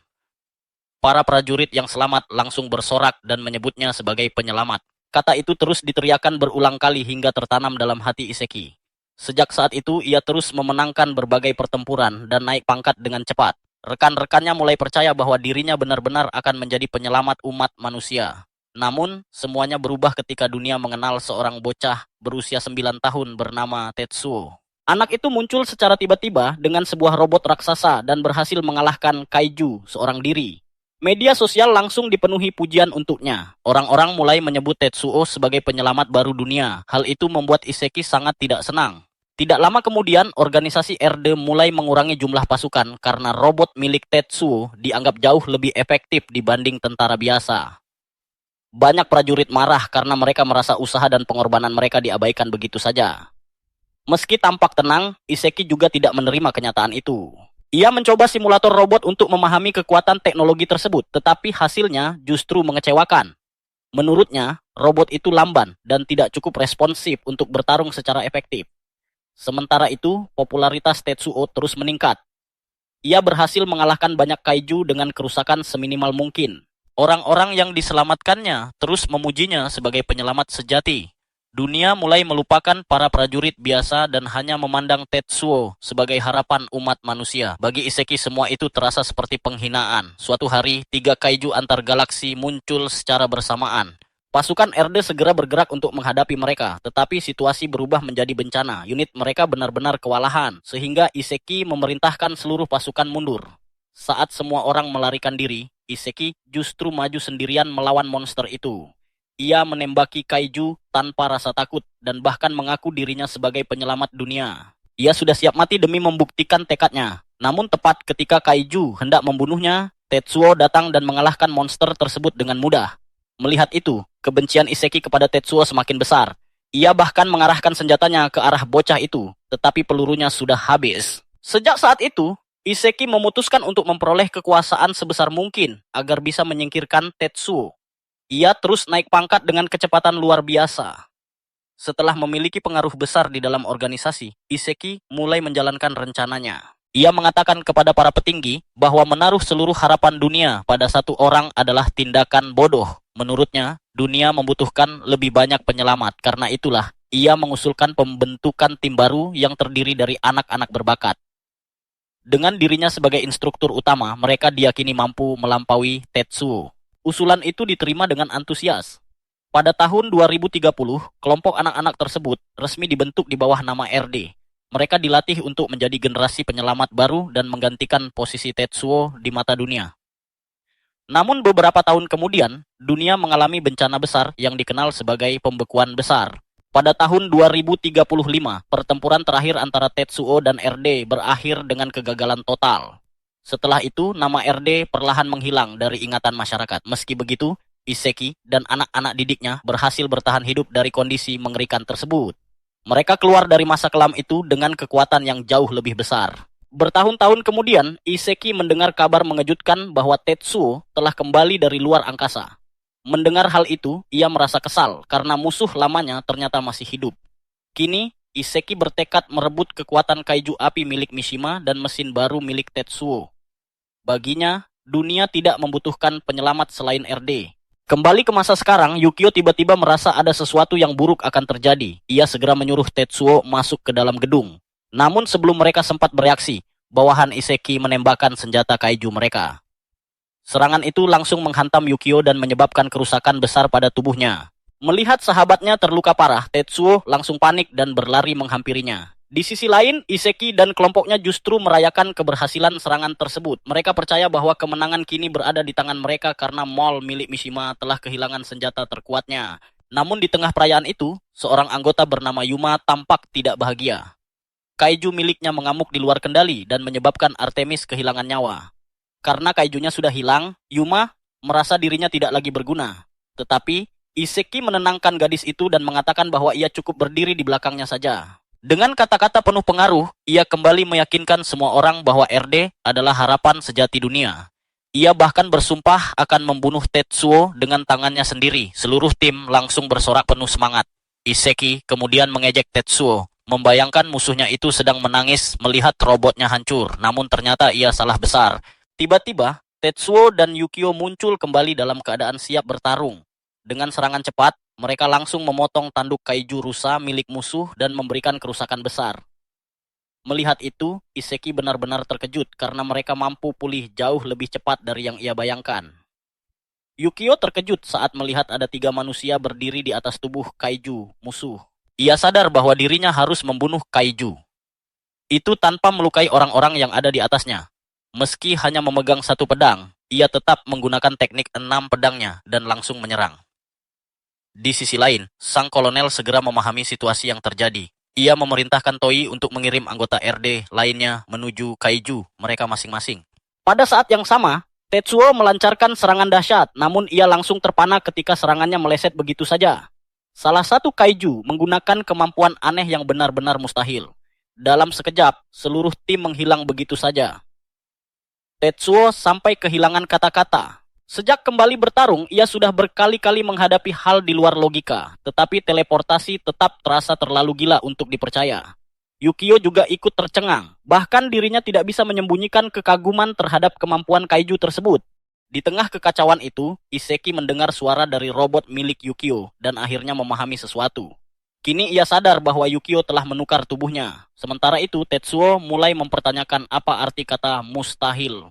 Speaker 1: Para prajurit yang selamat langsung bersorak dan menyebutnya sebagai penyelamat. Kata itu terus diteriakan berulang kali hingga tertanam dalam hati Iseki. Sejak saat itu, ia terus memenangkan berbagai pertempuran dan naik pangkat dengan cepat. Rekan-rekannya mulai percaya bahwa dirinya benar-benar akan menjadi penyelamat umat manusia. Namun, semuanya berubah ketika dunia mengenal seorang bocah berusia 9 tahun bernama Tetsuo. Anak itu muncul secara tiba-tiba dengan sebuah robot raksasa dan berhasil mengalahkan kaiju seorang diri. Media sosial langsung dipenuhi pujian untuknya. Orang-orang mulai menyebut Tetsuo sebagai penyelamat baru dunia. Hal itu membuat Iseki sangat tidak senang. Tidak lama kemudian, organisasi RD mulai mengurangi jumlah pasukan karena robot milik Tetsuo dianggap jauh lebih efektif dibanding tentara biasa. Banyak prajurit marah karena mereka merasa usaha dan pengorbanan mereka diabaikan begitu saja. Meski tampak tenang, Iseki juga tidak menerima kenyataan itu. Ia mencoba simulator robot untuk memahami kekuatan teknologi tersebut, tetapi hasilnya justru mengecewakan. Menurutnya, robot itu lamban dan tidak cukup responsif untuk bertarung secara efektif. Sementara itu, popularitas Tetsuo terus meningkat. Ia berhasil mengalahkan banyak kaiju dengan kerusakan seminimal mungkin. Orang-orang yang diselamatkannya terus memujinya sebagai penyelamat sejati. Dunia mulai melupakan para prajurit biasa dan hanya memandang Tetsuo sebagai harapan umat manusia. Bagi Iseki, semua itu terasa seperti penghinaan. Suatu hari, 3 kaiju antar galaksi muncul secara bersamaan. Pasukan RD segera bergerak untuk menghadapi mereka, tetapi situasi berubah menjadi bencana. Unit mereka benar-benar kewalahan, sehingga Iseki memerintahkan seluruh pasukan mundur. Saat semua orang melarikan diri, Iseki justru maju sendirian melawan monster itu. Ia menembaki kaiju tanpa rasa takut dan bahkan mengaku dirinya sebagai penyelamat dunia. Ia sudah siap mati demi membuktikan tekadnya. Namun tepat ketika kaiju hendak membunuhnya, Tetsuo datang dan mengalahkan monster tersebut dengan mudah. Melihat itu, kebencian Iseki kepada Tetsuo semakin besar. Ia bahkan mengarahkan senjatanya ke arah bocah itu, tetapi pelurunya sudah habis. Sejak saat itu, Iseki memutuskan untuk memperoleh kekuasaan sebesar mungkin agar bisa menyingkirkan Tetsuo. Ia terus naik pangkat dengan kecepatan luar biasa. Setelah memiliki pengaruh besar di dalam organisasi, Iseki mulai menjalankan rencananya. Ia mengatakan kepada para petinggi bahwa menaruh seluruh harapan dunia pada satu orang adalah tindakan bodoh. Menurutnya, dunia membutuhkan lebih banyak penyelamat. Karena itulah, Ia mengusulkan pembentukan tim baru yang terdiri dari anak-anak berbakat. Dengan dirinya sebagai instruktur utama, mereka diyakini mampu melampaui Tetsuo. Usulan itu diterima dengan antusias. Pada tahun 2030, kelompok anak-anak tersebut resmi dibentuk di bawah nama RD. Mereka dilatih untuk menjadi generasi penyelamat baru dan menggantikan posisi Tetsuo di mata dunia. Namun beberapa tahun kemudian, dunia mengalami bencana besar yang dikenal sebagai pembekuan besar. Pada tahun 2035, pertempuran terakhir antara Tetsuo dan RD berakhir dengan kegagalan total. Setelah itu, nama RD perlahan menghilang dari ingatan masyarakat. Meski begitu, Iseki dan anak-anak didiknya berhasil bertahan hidup dari kondisi mengerikan tersebut. Mereka keluar dari masa kelam itu dengan kekuatan yang jauh lebih besar. Bertahun-tahun kemudian, Iseki mendengar kabar mengejutkan bahwa Tetsuo telah kembali dari luar angkasa. Mendengar hal itu, ia merasa kesal karena musuh lamanya ternyata masih hidup. Kini, Iseki bertekad merebut kekuatan kaiju api milik Mishima dan mesin baru milik Tetsuo. Baginya, dunia tidak membutuhkan penyelamat selain RD. Kembali ke masa sekarang, Yukio tiba-tiba merasa ada sesuatu yang buruk akan terjadi. Ia segera menyuruh Tetsuo masuk ke dalam gedung. Namun sebelum mereka sempat bereaksi, bawahan Iseki menembakkan senjata kaiju mereka. Serangan itu langsung menghantam Yukio dan menyebabkan kerusakan besar pada tubuhnya. Melihat sahabatnya terluka parah, Tetsuo langsung panik dan berlari menghampirinya. Di sisi lain, Iseki dan kelompoknya justru merayakan keberhasilan serangan tersebut. Mereka percaya bahwa kemenangan kini berada di tangan mereka karena mall milik Mishima telah kehilangan senjata terkuatnya. Namun di tengah perayaan itu, seorang anggota bernama Yuma tampak tidak bahagia. Kaiju miliknya mengamuk di luar kendali dan menyebabkan Artemis kehilangan nyawa. Karena kaijunya sudah hilang, Yuma merasa dirinya tidak lagi berguna. Tetapi, Iseki menenangkan gadis itu dan mengatakan bahwa ia cukup berdiri di belakangnya saja. Dengan kata-kata penuh pengaruh, ia kembali meyakinkan semua orang bahwa RD adalah harapan sejati dunia. Ia bahkan bersumpah akan membunuh Tetsuo dengan tangannya sendiri. Seluruh tim langsung bersorak penuh semangat. Iseki kemudian mengejek Tetsuo, membayangkan musuhnya itu sedang menangis melihat robotnya hancur, namun ternyata ia salah besar. Tiba-tiba, Tetsuo dan Yukio muncul kembali dalam keadaan siap bertarung. Dengan serangan cepat, mereka langsung memotong tanduk kaiju rusa milik musuh dan memberikan kerusakan besar. Melihat itu, Iseki benar-benar terkejut karena mereka mampu pulih jauh lebih cepat dari yang ia bayangkan. Yukio terkejut saat melihat ada 3 manusia berdiri di atas tubuh kaiju musuh. Ia sadar bahwa dirinya harus membunuh kaiju. Itu tanpa melukai orang-orang yang ada di atasnya. Meski hanya memegang 1 pedang, ia tetap menggunakan teknik 6 pedangnya dan langsung menyerang. Di sisi lain, sang kolonel segera memahami situasi yang terjadi. Ia memerintahkan Toi untuk mengirim anggota RD lainnya menuju kaiju mereka masing-masing. Pada saat yang sama, Tetsuo melancarkan serangan dahsyat, namun ia langsung terpana ketika serangannya meleset begitu saja. Salah satu kaiju menggunakan kemampuan aneh yang benar-benar mustahil. Dalam sekejap, seluruh tim menghilang begitu saja. Tetsuo sampai kehilangan kata-kata. Sejak kembali bertarung, ia sudah berkali-kali menghadapi hal di luar logika, tetapi teleportasi tetap terasa terlalu gila untuk dipercaya. Yukio juga ikut tercengang, bahkan dirinya tidak bisa menyembunyikan kekaguman terhadap kemampuan kaiju tersebut. Di tengah kekacauan itu, Iseki mendengar suara dari robot milik Yukio dan akhirnya memahami sesuatu. Kini ia sadar bahwa Yukio telah menukar tubuhnya. Sementara itu, Tetsuo mulai mempertanyakan apa arti kata mustahil.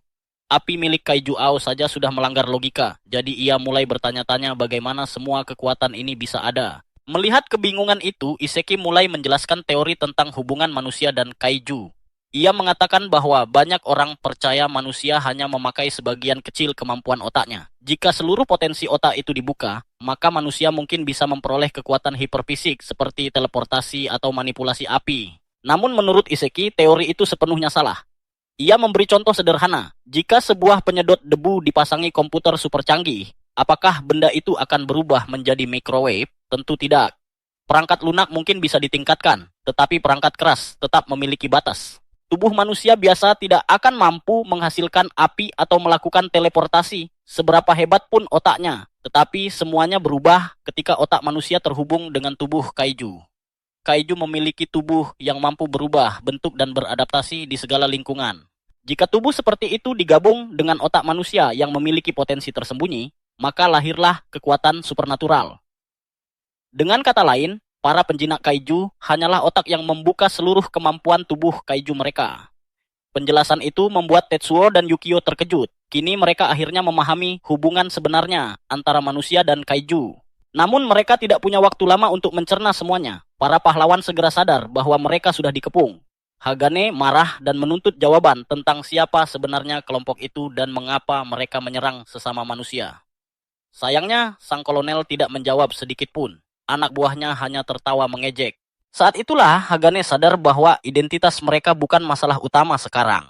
Speaker 1: Api milik kaiju Ao saja sudah melanggar logika, jadi ia mulai bertanya-tanya bagaimana semua kekuatan ini bisa ada. Melihat kebingungan itu, Iseki mulai menjelaskan teori tentang hubungan manusia dan kaiju. Ia mengatakan bahwa banyak orang percaya manusia hanya memakai sebagian kecil kemampuan otaknya. Jika seluruh potensi otak itu dibuka, maka manusia mungkin bisa memperoleh kekuatan hiperfisik seperti teleportasi atau manipulasi api. Namun menurut Iseki, teori itu sepenuhnya salah. Ia memberi contoh sederhana. Jika sebuah penyedot debu dipasangi komputer super canggih, apakah benda itu akan berubah menjadi microwave? Tentu tidak. Perangkat lunak mungkin bisa ditingkatkan, tetapi perangkat keras tetap memiliki batas. Tubuh manusia biasa tidak akan mampu menghasilkan api atau melakukan teleportasi, seberapa hebat pun otaknya. Tetapi semuanya berubah ketika otak manusia terhubung dengan tubuh kaiju. Kaiju memiliki tubuh yang mampu berubah bentuk dan beradaptasi di segala lingkungan. Jika tubuh seperti itu digabung dengan otak manusia yang memiliki potensi tersembunyi, maka lahirlah kekuatan supernatural. Dengan kata lain, Para penjinak kaiju hanyalah otak yang membuka seluruh kemampuan tubuh kaiju mereka. Penjelasan itu membuat Tetsuo dan Yukio terkejut. Kini mereka akhirnya memahami hubungan sebenarnya antara manusia dan kaiju. Namun mereka tidak punya waktu lama untuk mencerna semuanya. Para pahlawan segera sadar bahwa mereka sudah dikepung. Hagane marah dan menuntut jawaban tentang siapa sebenarnya kelompok itu dan mengapa mereka menyerang sesama manusia. Sayangnya, sang kolonel tidak menjawab sedikit pun. Anak buahnya hanya tertawa mengejek. Saat itulah Hagane sadar bahwa identitas mereka bukan masalah utama sekarang.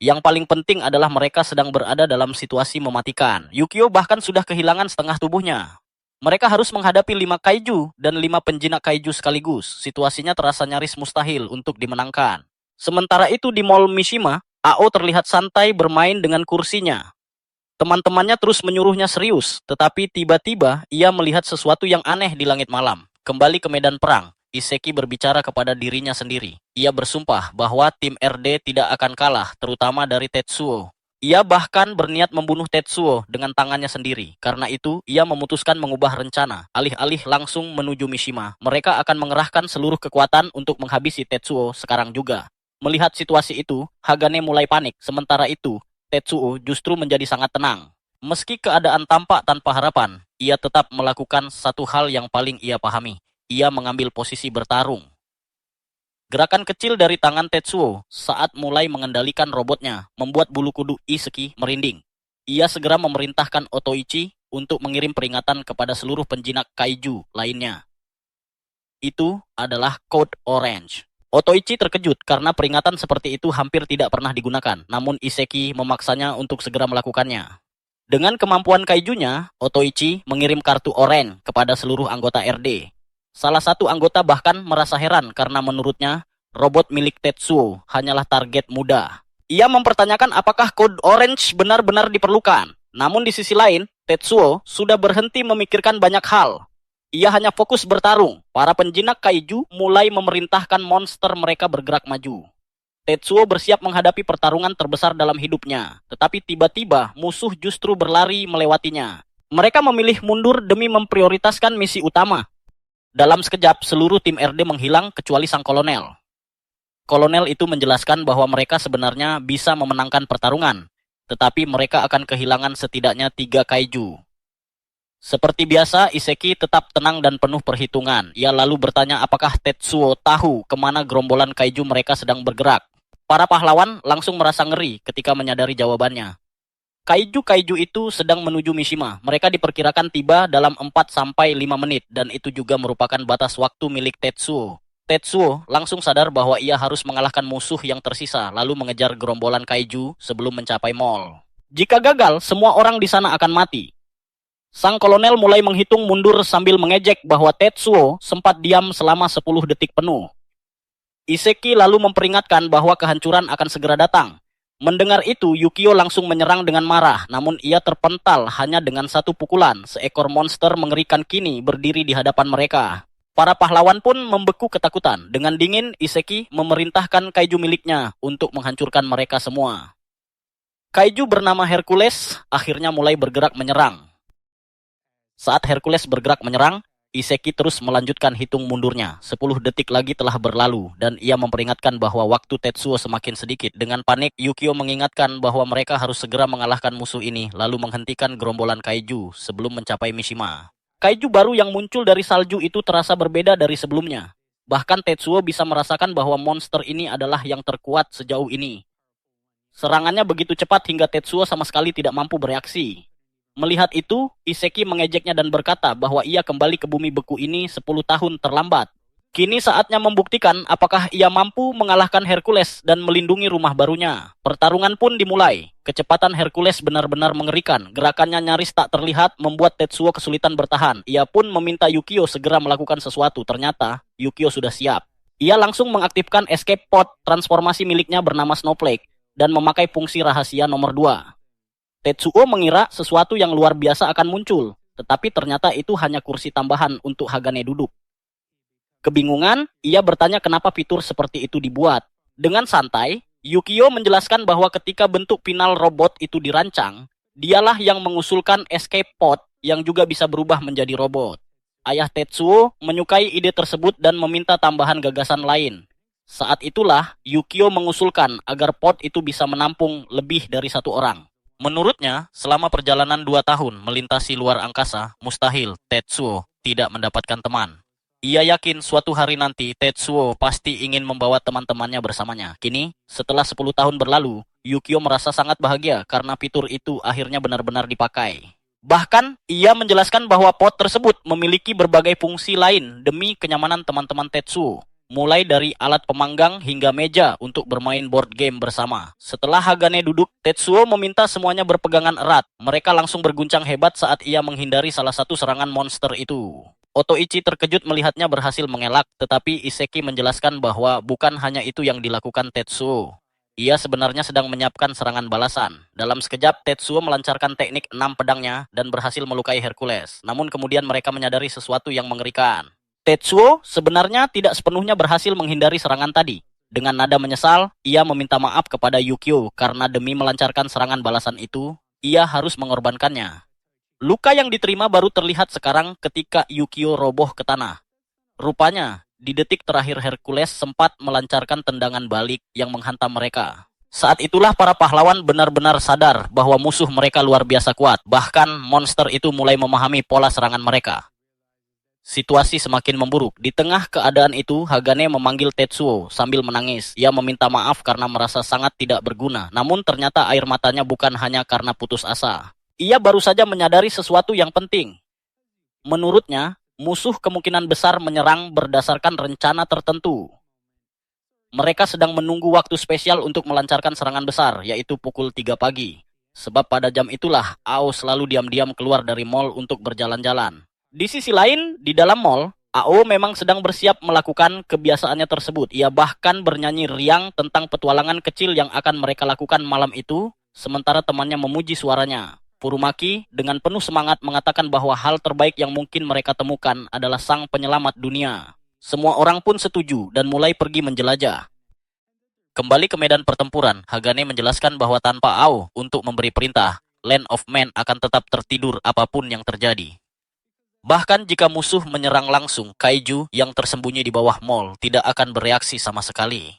Speaker 1: Yang paling penting adalah mereka sedang berada dalam situasi mematikan. Yukio bahkan sudah kehilangan setengah tubuhnya. Mereka harus menghadapi 5 kaiju dan 5 penjinak kaiju sekaligus. Situasinya terasa nyaris mustahil untuk dimenangkan. Sementara itu di Mall Mishima, Ao terlihat santai bermain dengan kursinya. Teman-temannya terus menyuruhnya serius, tetapi tiba-tiba ia melihat sesuatu yang aneh di langit malam. Kembali ke medan perang, Iseki berbicara kepada dirinya sendiri. Ia bersumpah bahwa tim RD tidak akan kalah, terutama dari Tetsuo. Ia bahkan berniat membunuh Tetsuo dengan tangannya sendiri. Karena itu, ia memutuskan mengubah rencana. Alih-alih langsung menuju Mishima, mereka akan mengerahkan seluruh kekuatan untuk menghabisi Tetsuo sekarang juga. Melihat situasi itu, Hagane mulai panik. Sementara itu, Tetsuo justru menjadi sangat tenang. Meski keadaan tampak tanpa harapan, ia tetap melakukan satu hal yang paling ia pahami. Ia mengambil posisi bertarung. Gerakan kecil dari tangan Tetsuo saat mulai mengendalikan robotnya membuat bulu kuduk Iseki merinding. Ia segera memerintahkan Otoichi untuk mengirim peringatan kepada seluruh penjinak kaiju lainnya. Itu adalah Code Orange. Otoichi terkejut karena peringatan seperti itu hampir tidak pernah digunakan, namun Iseki memaksanya untuk segera melakukannya. Dengan kemampuan kaijunya, Otoichi mengirim kartu oranye kepada seluruh anggota RD. Salah satu anggota bahkan merasa heran karena menurutnya, robot milik Tetsuo hanyalah target mudah. Ia mempertanyakan apakah kode orange benar-benar diperlukan. Namun di sisi lain, Tetsuo sudah berhenti memikirkan banyak hal. Ia hanya fokus bertarung. Para penjinak kaiju mulai memerintahkan monster mereka bergerak maju. Tetsuo bersiap menghadapi pertarungan terbesar dalam hidupnya. Tetapi tiba-tiba musuh justru berlari melewatinya. Mereka memilih mundur demi memprioritaskan misi utama. Dalam sekejap, seluruh tim RD menghilang kecuali sang kolonel. Kolonel itu menjelaskan bahwa mereka sebenarnya bisa memenangkan pertarungan. Tetapi mereka akan kehilangan setidaknya 3 kaiju. Seperti biasa, Iseki tetap tenang dan penuh perhitungan. Ia lalu bertanya apakah Tetsuo tahu kemana gerombolan kaiju mereka sedang bergerak. Para pahlawan langsung merasa ngeri ketika menyadari jawabannya. Kaiju-kaiju itu sedang menuju Mishima. Mereka diperkirakan tiba dalam 4-5 menit dan itu juga merupakan batas waktu milik Tetsuo. Tetsuo langsung sadar bahwa ia harus mengalahkan musuh yang tersisa lalu mengejar gerombolan kaiju sebelum mencapai mall. Jika gagal, semua orang di sana akan mati. Sang kolonel mulai menghitung mundur sambil mengejek bahwa Tetsuo sempat diam selama 10 detik penuh. Iseki lalu memperingatkan bahwa kehancuran akan segera datang. Mendengar itu, Yukio langsung menyerang dengan marah, namun ia terpental hanya dengan satu pukulan. Seekor monster mengerikan kini berdiri di hadapan mereka. Para pahlawan pun membeku ketakutan. Dengan dingin, Iseki memerintahkan kaiju miliknya untuk menghancurkan mereka semua. Kaiju bernama Hercules akhirnya mulai bergerak menyerang. Saat Hercules bergerak menyerang, Iseki terus melanjutkan hitung mundurnya. 10 detik lagi telah berlalu, dan ia memperingatkan bahwa waktu Tetsuo semakin sedikit. Dengan panik, Yukio mengingatkan bahwa mereka harus segera mengalahkan musuh ini, lalu menghentikan gerombolan kaiju sebelum mencapai Mishima. Kaiju baru yang muncul dari salju itu terasa berbeda dari sebelumnya. Bahkan Tetsuo bisa merasakan bahwa monster ini adalah yang terkuat sejauh ini. Serangannya begitu cepat hingga Tetsuo sama sekali tidak mampu bereaksi. Melihat itu, Iseki mengejeknya dan berkata bahwa ia kembali ke bumi beku ini 10 tahun terlambat. Kini saatnya membuktikan apakah ia mampu mengalahkan Hercules dan melindungi rumah barunya. Pertarungan pun dimulai. Kecepatan Hercules benar-benar mengerikan. Gerakannya nyaris tak terlihat membuat Tetsuo kesulitan bertahan. Ia pun meminta Yukio segera melakukan sesuatu. Ternyata, Yukio sudah siap. Ia langsung mengaktifkan escape pod transformasi miliknya bernama Snowflake dan memakai fungsi rahasia nomor 2. Tetsuo mengira sesuatu yang luar biasa akan muncul, tetapi ternyata itu hanya kursi tambahan untuk Hagane duduk. Kebingungan, ia bertanya kenapa fitur seperti itu dibuat. Dengan santai, Yukio menjelaskan bahwa ketika bentuk final robot itu dirancang, dialah yang mengusulkan escape pod yang juga bisa berubah menjadi robot. Ayah Tetsuo menyukai ide tersebut dan meminta tambahan gagasan lain. Saat itulah Yukio mengusulkan agar pot itu bisa menampung lebih dari satu orang. Menurutnya, selama perjalanan 2 tahun melintasi luar angkasa, mustahil Tetsuo tidak mendapatkan teman. Ia yakin suatu hari nanti Tetsuo pasti ingin membawa teman-temannya bersamanya. Kini, setelah 10 tahun berlalu, Yukio merasa sangat bahagia karena fitur itu akhirnya benar-benar dipakai. Bahkan, ia menjelaskan bahwa pot tersebut memiliki berbagai fungsi lain demi kenyamanan teman-teman Tetsuo. Mulai dari alat pemanggang hingga meja untuk bermain board game bersama. Setelah Hagane duduk, Tetsuo meminta semuanya berpegangan erat. Mereka langsung berguncang hebat saat ia menghindari salah satu serangan monster itu. Otoichi terkejut melihatnya berhasil mengelak, tetapi Iseki menjelaskan bahwa bukan hanya itu yang dilakukan Tetsuo. Ia sebenarnya sedang menyiapkan serangan balasan. Dalam sekejap, Tetsuo melancarkan teknik 6 pedangnya dan berhasil melukai Hercules. Namun kemudian mereka menyadari sesuatu yang mengerikan. Tetsuo sebenarnya tidak sepenuhnya berhasil menghindari serangan tadi. Dengan nada menyesal, ia meminta maaf kepada Yukio karena demi melancarkan serangan balasan itu, ia harus mengorbankannya. Luka yang diterima baru terlihat sekarang ketika Yukio roboh ke tanah. Rupanya, di detik terakhir Hercules sempat melancarkan tendangan balik yang menghantam mereka. Saat itulah para pahlawan benar-benar sadar bahwa musuh mereka luar biasa kuat. Bahkan monster itu mulai memahami pola serangan mereka. Situasi semakin memburuk. Di tengah keadaan itu, Hagane memanggil Tetsuo sambil menangis. Ia meminta maaf karena merasa sangat tidak berguna. Namun ternyata air matanya bukan hanya karena putus asa. Ia baru saja menyadari sesuatu yang penting. Menurutnya, musuh kemungkinan besar menyerang berdasarkan rencana tertentu. Mereka sedang menunggu waktu spesial untuk melancarkan serangan besar, yaitu pukul 3 pagi. Sebab pada jam itulah, Ao selalu diam-diam keluar dari mall untuk berjalan-jalan. Di sisi lain, di dalam mall, Ao memang sedang bersiap melakukan kebiasaannya tersebut. Ia bahkan bernyanyi riang tentang petualangan kecil yang akan mereka lakukan malam itu, sementara temannya memuji suaranya. Furumaki dengan penuh semangat mengatakan bahwa hal terbaik yang mungkin mereka temukan adalah sang penyelamat dunia. Semua orang pun setuju dan mulai pergi menjelajah. Kembali ke medan pertempuran, Hagane menjelaskan bahwa tanpa Ao untuk memberi perintah, Land of Men akan tetap tertidur apapun yang terjadi. Bahkan jika musuh menyerang langsung, kaiju yang tersembunyi di bawah mall tidak akan bereaksi sama sekali.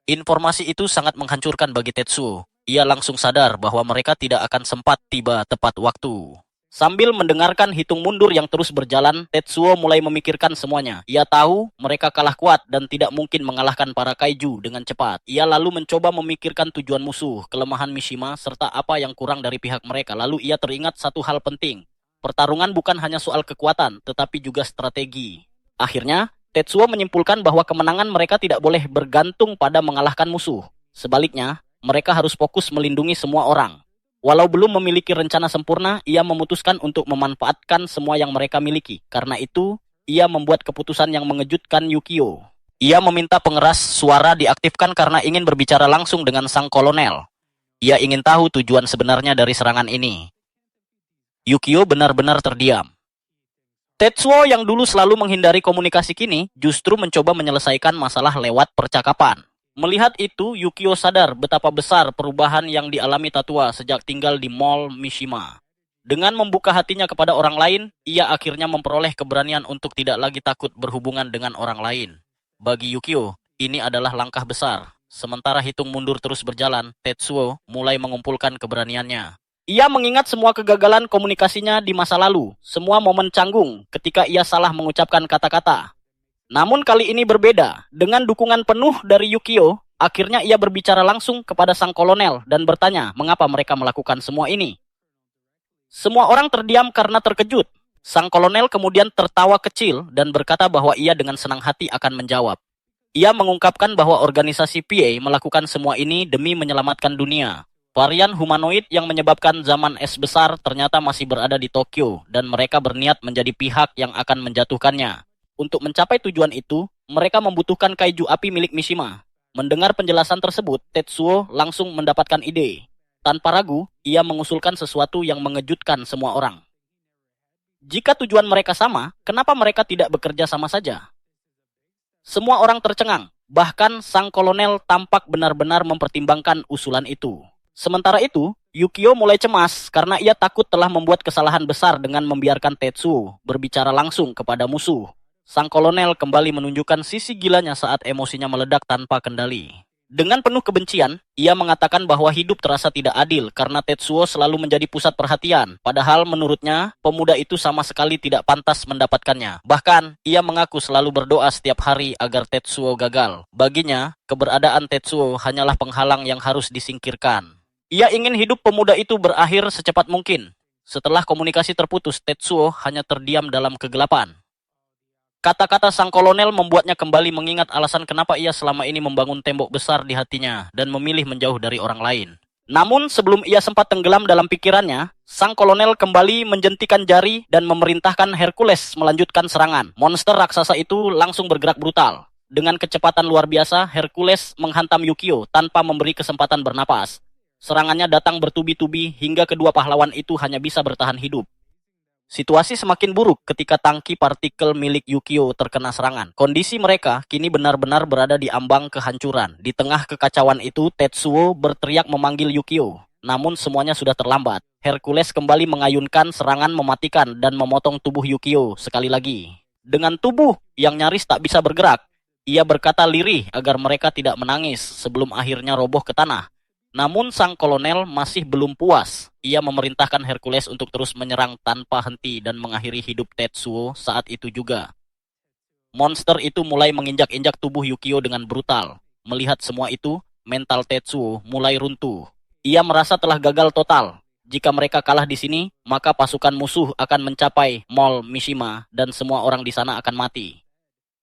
Speaker 1: Informasi itu sangat menghancurkan bagi Tetsuo. Ia langsung sadar bahwa mereka tidak akan sempat tiba tepat waktu. Sambil mendengarkan hitung mundur yang terus berjalan, Tetsuo mulai memikirkan semuanya. Ia tahu mereka kalah kuat dan tidak mungkin mengalahkan para kaiju dengan cepat. Ia lalu mencoba memikirkan tujuan musuh, kelemahan Mishima, serta apa yang kurang dari pihak mereka. Lalu ia teringat satu hal penting. Pertarungan bukan hanya soal kekuatan, tetapi juga strategi. Akhirnya, Tetsuo menyimpulkan bahwa kemenangan mereka tidak boleh bergantung pada mengalahkan musuh. Sebaliknya, mereka harus fokus melindungi semua orang. Walau belum memiliki rencana sempurna, ia memutuskan untuk memanfaatkan semua yang mereka miliki. Karena itu, ia membuat keputusan yang mengejutkan Yukio. Ia meminta pengeras suara diaktifkan karena ingin berbicara langsung dengan sang kolonel. Ia ingin tahu tujuan sebenarnya dari serangan ini. Yukio benar-benar terdiam. Tetsuo yang dulu selalu menghindari komunikasi kini justru mencoba menyelesaikan masalah lewat percakapan. Melihat itu, Yukio sadar betapa besar perubahan yang dialami Tatua sejak tinggal di Mall Mishima. Dengan membuka hatinya kepada orang lain, ia akhirnya memperoleh keberanian untuk tidak lagi takut berhubungan dengan orang lain. Bagi Yukio, ini adalah langkah besar. Sementara hitung mundur terus berjalan, Tetsuo mulai mengumpulkan keberaniannya. Ia mengingat semua kegagalan komunikasinya di masa lalu, semua momen canggung ketika ia salah mengucapkan kata-kata. Namun kali ini berbeda, dengan dukungan penuh dari Yukio, akhirnya ia berbicara langsung kepada sang kolonel dan bertanya mengapa mereka melakukan semua ini. Semua orang terdiam karena terkejut. Sang kolonel kemudian tertawa kecil dan berkata bahwa ia dengan senang hati akan menjawab. Ia mengungkapkan bahwa organisasi PA melakukan semua ini demi menyelamatkan dunia. Varian humanoid yang menyebabkan zaman es besar ternyata masih berada di Tokyo dan mereka berniat menjadi pihak yang akan menjatuhkannya. Untuk mencapai tujuan itu, mereka membutuhkan kaiju api milik Mishima. Mendengar penjelasan tersebut, Tetsuo langsung mendapatkan ide. Tanpa ragu, ia mengusulkan sesuatu yang mengejutkan semua orang. Jika tujuan mereka sama, kenapa mereka tidak bekerja sama saja? Semua orang tercengang, bahkan sang kolonel tampak benar-benar mempertimbangkan usulan itu. Sementara itu, Yukio mulai cemas karena ia takut telah membuat kesalahan besar dengan membiarkan Tetsuo berbicara langsung kepada musuh. Sang kolonel kembali menunjukkan sisi gilanya saat emosinya meledak tanpa kendali. Dengan penuh kebencian, ia mengatakan bahwa hidup terasa tidak adil karena Tetsuo selalu menjadi pusat perhatian. Padahal menurutnya, pemuda itu sama sekali tidak pantas mendapatkannya. Bahkan, ia mengaku selalu berdoa setiap hari agar Tetsuo gagal. Baginya, keberadaan Tetsuo hanyalah penghalang yang harus disingkirkan. Ia ingin hidup pemuda itu berakhir secepat mungkin. Setelah komunikasi terputus, Tetsuo hanya terdiam dalam kegelapan. Kata-kata sang kolonel membuatnya kembali mengingat alasan kenapa ia selama ini membangun tembok besar di hatinya dan memilih menjauh dari orang lain. Namun sebelum ia sempat tenggelam dalam pikirannya, sang kolonel kembali menjentikan jari dan memerintahkan Hercules melanjutkan serangan. Monster raksasa itu langsung bergerak brutal. Dengan kecepatan luar biasa, Hercules menghantam Yukio tanpa memberi kesempatan bernapas. Serangannya datang bertubi-tubi hingga kedua pahlawan itu hanya bisa bertahan hidup. Situasi semakin buruk ketika tangki partikel milik Yukio terkena serangan. Kondisi mereka kini benar-benar berada di ambang kehancuran. Di tengah kekacauan itu, Tetsuo berteriak memanggil Yukio. Namun semuanya sudah terlambat. Hercules kembali mengayunkan serangan mematikan dan memotong tubuh Yukio sekali lagi. Dengan tubuh yang nyaris tak bisa bergerak, ia berkata lirih agar mereka tidak menangis sebelum akhirnya roboh ke tanah. Namun sang kolonel masih belum puas. Ia memerintahkan Hercules untuk terus menyerang tanpa henti dan mengakhiri hidup Tetsuo saat itu juga. Monster itu mulai menginjak-injak tubuh Yukio dengan brutal. Melihat semua itu, mental Tetsuo mulai runtuh. Ia merasa telah gagal total. Jika mereka kalah di sini, maka pasukan musuh akan mencapai Mall Mishima dan semua orang di sana akan mati.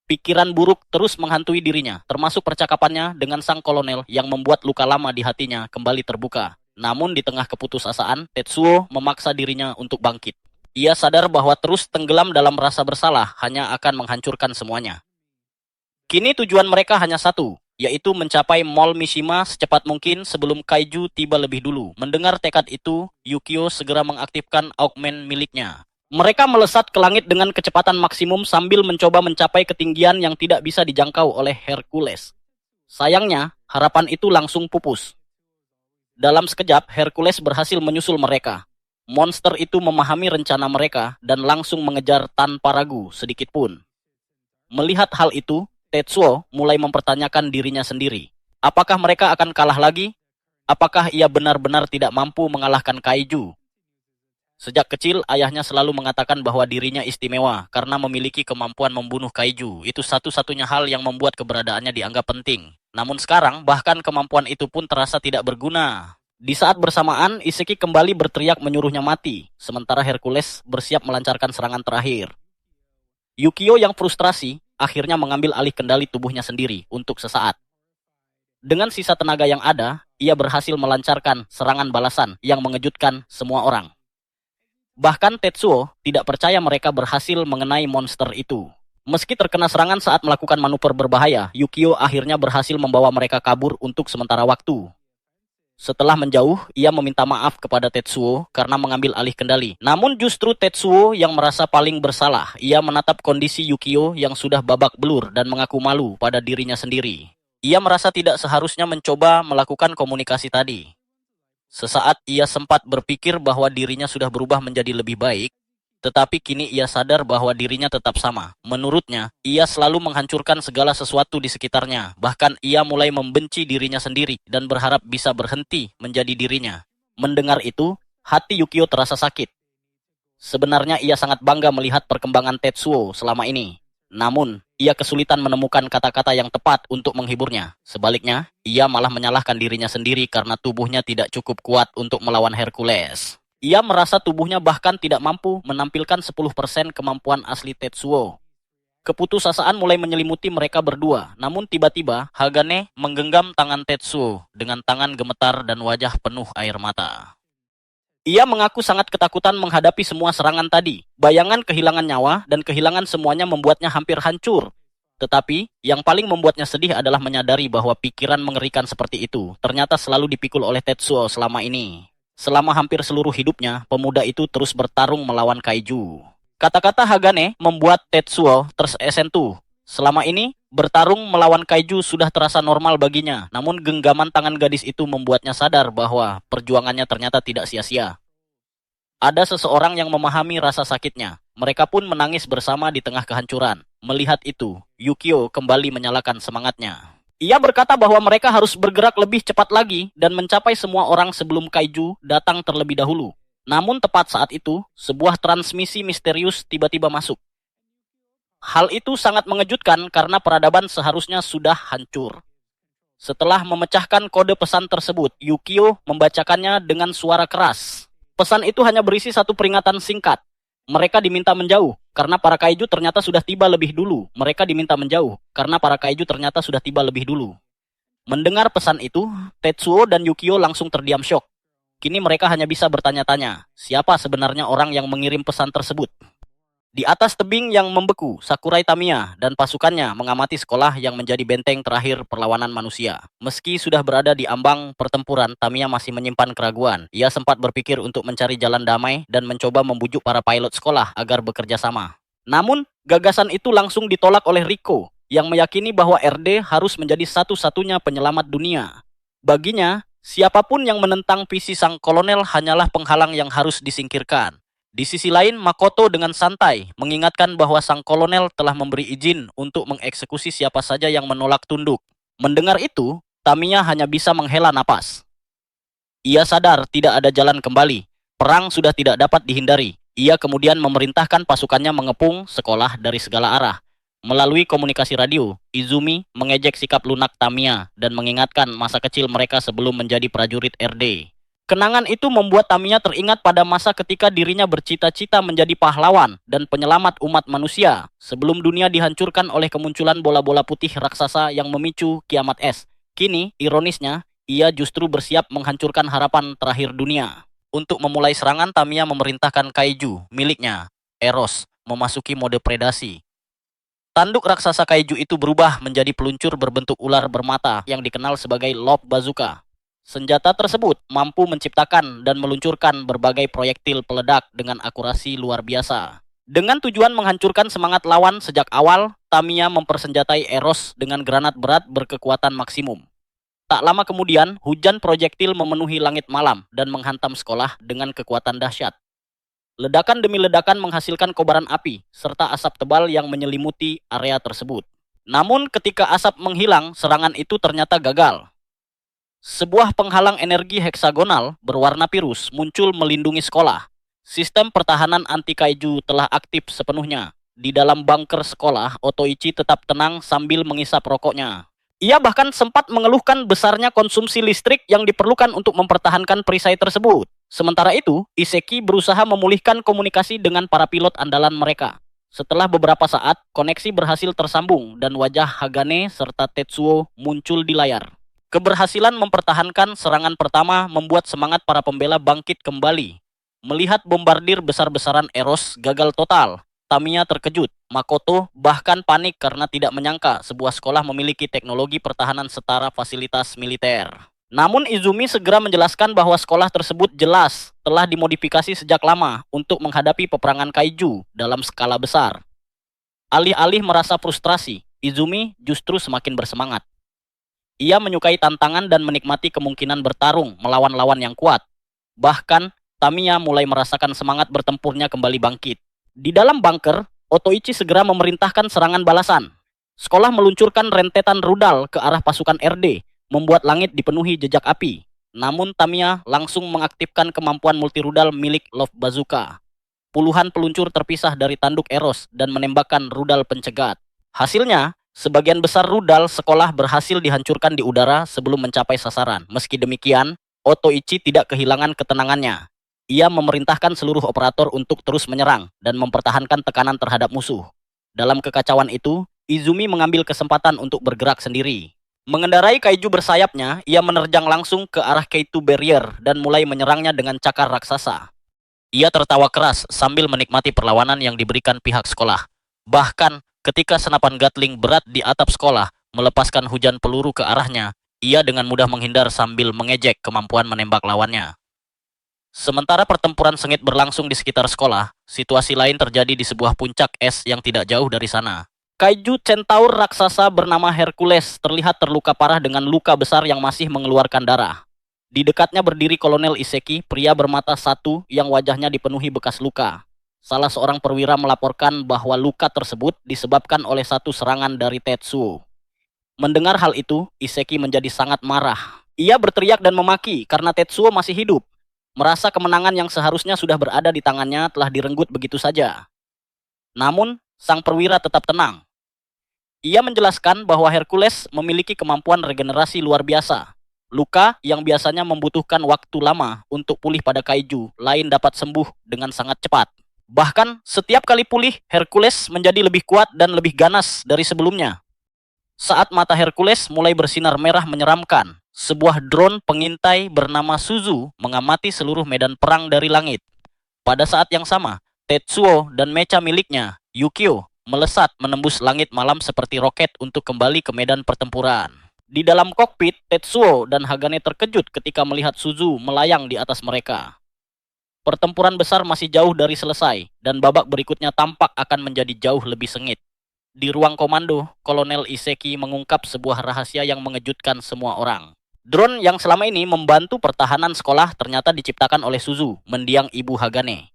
Speaker 1: Pikiran buruk terus menghantui dirinya, termasuk percakapannya dengan sang kolonel yang membuat luka lama di hatinya kembali terbuka. Namun di tengah keputusasaan, Tetsuo memaksa dirinya untuk bangkit. Ia sadar bahwa terus tenggelam dalam rasa bersalah hanya akan menghancurkan semuanya. Kini tujuan mereka hanya satu, yaitu mencapai Mall Mishima secepat mungkin sebelum Kaiju tiba lebih dulu. Mendengar tekad itu, Yukio segera mengaktifkan Augment miliknya. Mereka melesat ke langit dengan kecepatan maksimum sambil mencoba mencapai ketinggian yang tidak bisa dijangkau oleh Hercules. Sayangnya, harapan itu langsung pupus. Dalam sekejap, Hercules berhasil menyusul mereka. Monster itu memahami rencana mereka dan langsung mengejar tanpa ragu sedikit pun. Melihat hal itu, Tetsuo mulai mempertanyakan dirinya sendiri. Apakah mereka akan kalah lagi? Apakah ia benar-benar tidak mampu mengalahkan Kaiju? Sejak kecil, ayahnya selalu mengatakan bahwa dirinya istimewa karena memiliki kemampuan membunuh kaiju. Itu satu-satunya hal yang membuat keberadaannya dianggap penting. Namun sekarang, bahkan kemampuan itu pun terasa tidak berguna. Di saat bersamaan, Iseki kembali berteriak menyuruhnya mati, sementara Hercules bersiap melancarkan serangan terakhir. Yukio yang frustrasi, akhirnya mengambil alih kendali tubuhnya sendiri untuk sesaat. Dengan sisa tenaga yang ada, ia berhasil melancarkan serangan balasan yang mengejutkan semua orang. Bahkan Tetsuo tidak percaya mereka berhasil mengenai monster itu. Meski terkena serangan saat melakukan manuver berbahaya, Yukio akhirnya berhasil membawa mereka kabur untuk sementara waktu. Setelah menjauh, ia meminta maaf kepada Tetsuo karena mengambil alih kendali. Namun justru Tetsuo yang merasa paling bersalah. Ia menatap kondisi Yukio yang sudah babak belur dan mengaku malu pada dirinya sendiri. Ia merasa tidak seharusnya mencoba melakukan komunikasi tadi. Sesaat ia sempat berpikir bahwa dirinya sudah berubah menjadi lebih baik, tetapi kini ia sadar bahwa dirinya tetap sama. Menurutnya, ia selalu menghancurkan segala sesuatu di sekitarnya. Bahkan ia mulai membenci dirinya sendiri dan berharap bisa berhenti menjadi dirinya. Mendengar itu, hati Yukio terasa sakit. Sebenarnya ia sangat bangga melihat perkembangan Tetsuo selama ini. Namun, ia kesulitan menemukan kata-kata yang tepat untuk menghiburnya. Sebaliknya, ia malah menyalahkan dirinya sendiri karena tubuhnya tidak cukup kuat untuk melawan Hercules. Ia merasa tubuhnya bahkan tidak mampu menampilkan 10% kemampuan asli Tetsuo. Keputusasaan mulai menyelimuti mereka berdua, namun tiba-tiba Hagane menggenggam tangan Tetsuo dengan tangan gemetar dan wajah penuh air mata. Ia mengaku sangat ketakutan menghadapi semua serangan tadi. Bayangan kehilangan nyawa dan kehilangan semuanya membuatnya hampir hancur. Tetapi, yang paling membuatnya sedih adalah menyadari bahwa pikiran mengerikan seperti itu ternyata selalu dipikul oleh Tetsuo selama ini. Selama hampir seluruh hidupnya, pemuda itu terus bertarung melawan kaiju. Kata-kata Hagane membuat Tetsuo tersentuh. Selama ini, Bertarung melawan kaiju sudah terasa normal baginya, namun genggaman tangan gadis itu membuatnya sadar bahwa perjuangannya ternyata tidak sia-sia. Ada seseorang yang memahami rasa sakitnya. Mereka pun menangis bersama di tengah kehancuran. Melihat itu, Yukio kembali menyalakan semangatnya. Ia berkata bahwa mereka harus bergerak lebih cepat lagi dan mencapai semua orang sebelum kaiju datang terlebih dahulu. Namun tepat saat itu, sebuah transmisi misterius tiba-tiba masuk. Hal itu sangat mengejutkan karena peradaban seharusnya sudah hancur. Setelah memecahkan kode pesan tersebut, Yukio membacakannya dengan suara keras. Pesan itu hanya berisi satu peringatan singkat. Mereka diminta menjauh, karena para kaiju ternyata sudah tiba lebih dulu. Mereka diminta menjauh, karena para kaiju ternyata sudah tiba lebih dulu. Mendengar pesan itu, Tetsuo dan Yukio langsung terdiam syok. Kini mereka hanya bisa bertanya-tanya, siapa sebenarnya orang yang mengirim pesan tersebut? Di atas tebing yang membeku, Sakurai Tamiya dan pasukannya mengamati sekolah yang menjadi benteng terakhir perlawanan manusia. Meski sudah berada di ambang pertempuran, Tamiya masih menyimpan keraguan. Ia sempat berpikir untuk mencari jalan damai dan mencoba membujuk para pilot sekolah agar bekerja sama. Namun, gagasan itu langsung ditolak oleh Riko, yang meyakini bahwa RD harus menjadi satu-satunya penyelamat dunia. Baginya, siapapun yang menentang visi sang kolonel hanyalah penghalang yang harus disingkirkan. Di sisi lain, Makoto dengan santai mengingatkan bahwa sang kolonel telah memberi izin untuk mengeksekusi siapa saja yang menolak tunduk. Mendengar itu, Tamiya hanya bisa menghela napas. Ia sadar tidak ada jalan kembali. Perang sudah tidak dapat dihindari. Ia kemudian memerintahkan pasukannya mengepung sekolah dari segala arah. Melalui komunikasi radio, Izumi mengejek sikap lunak Tamiya dan mengingatkan masa kecil mereka sebelum menjadi prajurit RD. Kenangan itu membuat Tamiya teringat pada masa ketika dirinya bercita-cita menjadi pahlawan dan penyelamat umat manusia sebelum dunia dihancurkan oleh kemunculan bola-bola putih raksasa yang memicu kiamat es. Kini, ironisnya, ia justru bersiap menghancurkan harapan terakhir dunia. Untuk memulai serangan, Tamiya memerintahkan kaiju miliknya, Eros, memasuki mode predasi. Tanduk raksasa kaiju itu berubah menjadi peluncur berbentuk ular bermata yang dikenal sebagai Love Bazooka. Senjata tersebut mampu menciptakan dan meluncurkan berbagai proyektil peledak dengan akurasi luar biasa. Dengan tujuan menghancurkan semangat lawan sejak awal, Tamiya mempersenjatai Eros dengan granat berat berkekuatan maksimum. Tak lama kemudian, hujan proyektil memenuhi langit malam dan menghantam sekolah dengan kekuatan dahsyat. Ledakan demi ledakan menghasilkan kobaran api, serta asap tebal yang menyelimuti area tersebut. Namun ketika asap menghilang, serangan itu ternyata gagal. Sebuah penghalang energi heksagonal berwarna biru muncul melindungi sekolah. Sistem pertahanan anti-kaiju telah aktif sepenuhnya. Di dalam bunker sekolah, Otoichi tetap tenang sambil mengisap rokoknya. Ia bahkan sempat mengeluhkan besarnya konsumsi listrik yang diperlukan untuk mempertahankan perisai tersebut. Sementara itu, Iseki berusaha memulihkan komunikasi dengan para pilot andalan mereka. Setelah beberapa saat, koneksi berhasil tersambung dan wajah Hagane serta Tetsuo muncul di layar. Keberhasilan mempertahankan serangan pertama membuat semangat para pembela bangkit kembali. Melihat bombardir besar-besaran Eros gagal total, Tamiya terkejut. Makoto bahkan panik karena tidak menyangka sebuah sekolah memiliki teknologi pertahanan setara fasilitas militer. Namun Izumi segera menjelaskan bahwa sekolah tersebut jelas telah dimodifikasi sejak lama untuk menghadapi peperangan kaiju dalam skala besar. Alih-alih merasa frustrasi, Izumi justru semakin bersemangat. Ia menyukai tantangan dan menikmati kemungkinan bertarung melawan lawan yang kuat. Bahkan, Tamiya mulai merasakan semangat bertempurnya kembali bangkit. Di dalam bunker, Otoichi segera memerintahkan serangan balasan. Sekolah meluncurkan rentetan rudal ke arah pasukan RD, membuat langit dipenuhi jejak api. Namun Tamiya langsung mengaktifkan kemampuan multirudal milik Love Bazooka. Puluhan peluncur terpisah dari tanduk Eros dan menembakkan rudal pencegat. Hasilnya, sebagian besar rudal sekolah berhasil dihancurkan di udara sebelum mencapai sasaran. Meski demikian, Otoichi tidak kehilangan ketenangannya. Ia memerintahkan seluruh operator untuk terus menyerang dan mempertahankan tekanan terhadap musuh. Dalam kekacauan itu, Izumi mengambil kesempatan untuk bergerak sendiri. Mengendarai kaiju bersayapnya, ia menerjang langsung ke arah K2 Barrier dan mulai menyerangnya dengan cakar raksasa. Ia tertawa keras sambil menikmati perlawanan yang diberikan pihak sekolah. Bahkan, ketika senapan Gatling berat di atap sekolah melepaskan hujan peluru ke arahnya, ia dengan mudah menghindar sambil mengejek kemampuan menembak lawannya. Sementara pertempuran sengit berlangsung di sekitar sekolah, situasi lain terjadi di sebuah puncak es yang tidak jauh dari sana. Kaiju centaur raksasa bernama Hercules terlihat terluka parah dengan luka besar yang masih mengeluarkan darah. Di dekatnya berdiri Kolonel Iseki, pria bermata satu yang wajahnya dipenuhi bekas luka. Salah seorang perwira melaporkan bahwa luka tersebut disebabkan oleh satu serangan dari Tetsuo. Mendengar hal itu, Iseki menjadi sangat marah. Ia berteriak dan memaki karena Tetsuo masih hidup. Merasa kemenangan yang seharusnya sudah berada di tangannya telah direnggut begitu saja. Namun, sang perwira tetap tenang. Ia menjelaskan bahwa Hercules memiliki kemampuan regenerasi luar biasa. Luka yang biasanya membutuhkan waktu lama untuk pulih pada kaiju lain dapat sembuh dengan sangat cepat. Bahkan setiap kali pulih, Hercules menjadi lebih kuat dan lebih ganas dari sebelumnya. Saat mata Hercules mulai bersinar merah menyeramkan, sebuah drone pengintai bernama Suzu mengamati seluruh medan perang dari langit. Pada saat yang sama, Tetsuo dan mecha miliknya, Yukio, melesat menembus langit malam seperti roket untuk kembali ke medan pertempuran. Di dalam kokpit, Tetsuo dan Hagane terkejut ketika melihat Suzu melayang di atas mereka. Pertempuran besar masih jauh dari selesai, dan babak berikutnya tampak akan menjadi jauh lebih sengit. Di ruang komando, Kolonel Iseki mengungkap sebuah rahasia yang mengejutkan semua orang. Drone yang selama ini membantu pertahanan sekolah ternyata diciptakan oleh Suzu, mendiang ibu Hagane.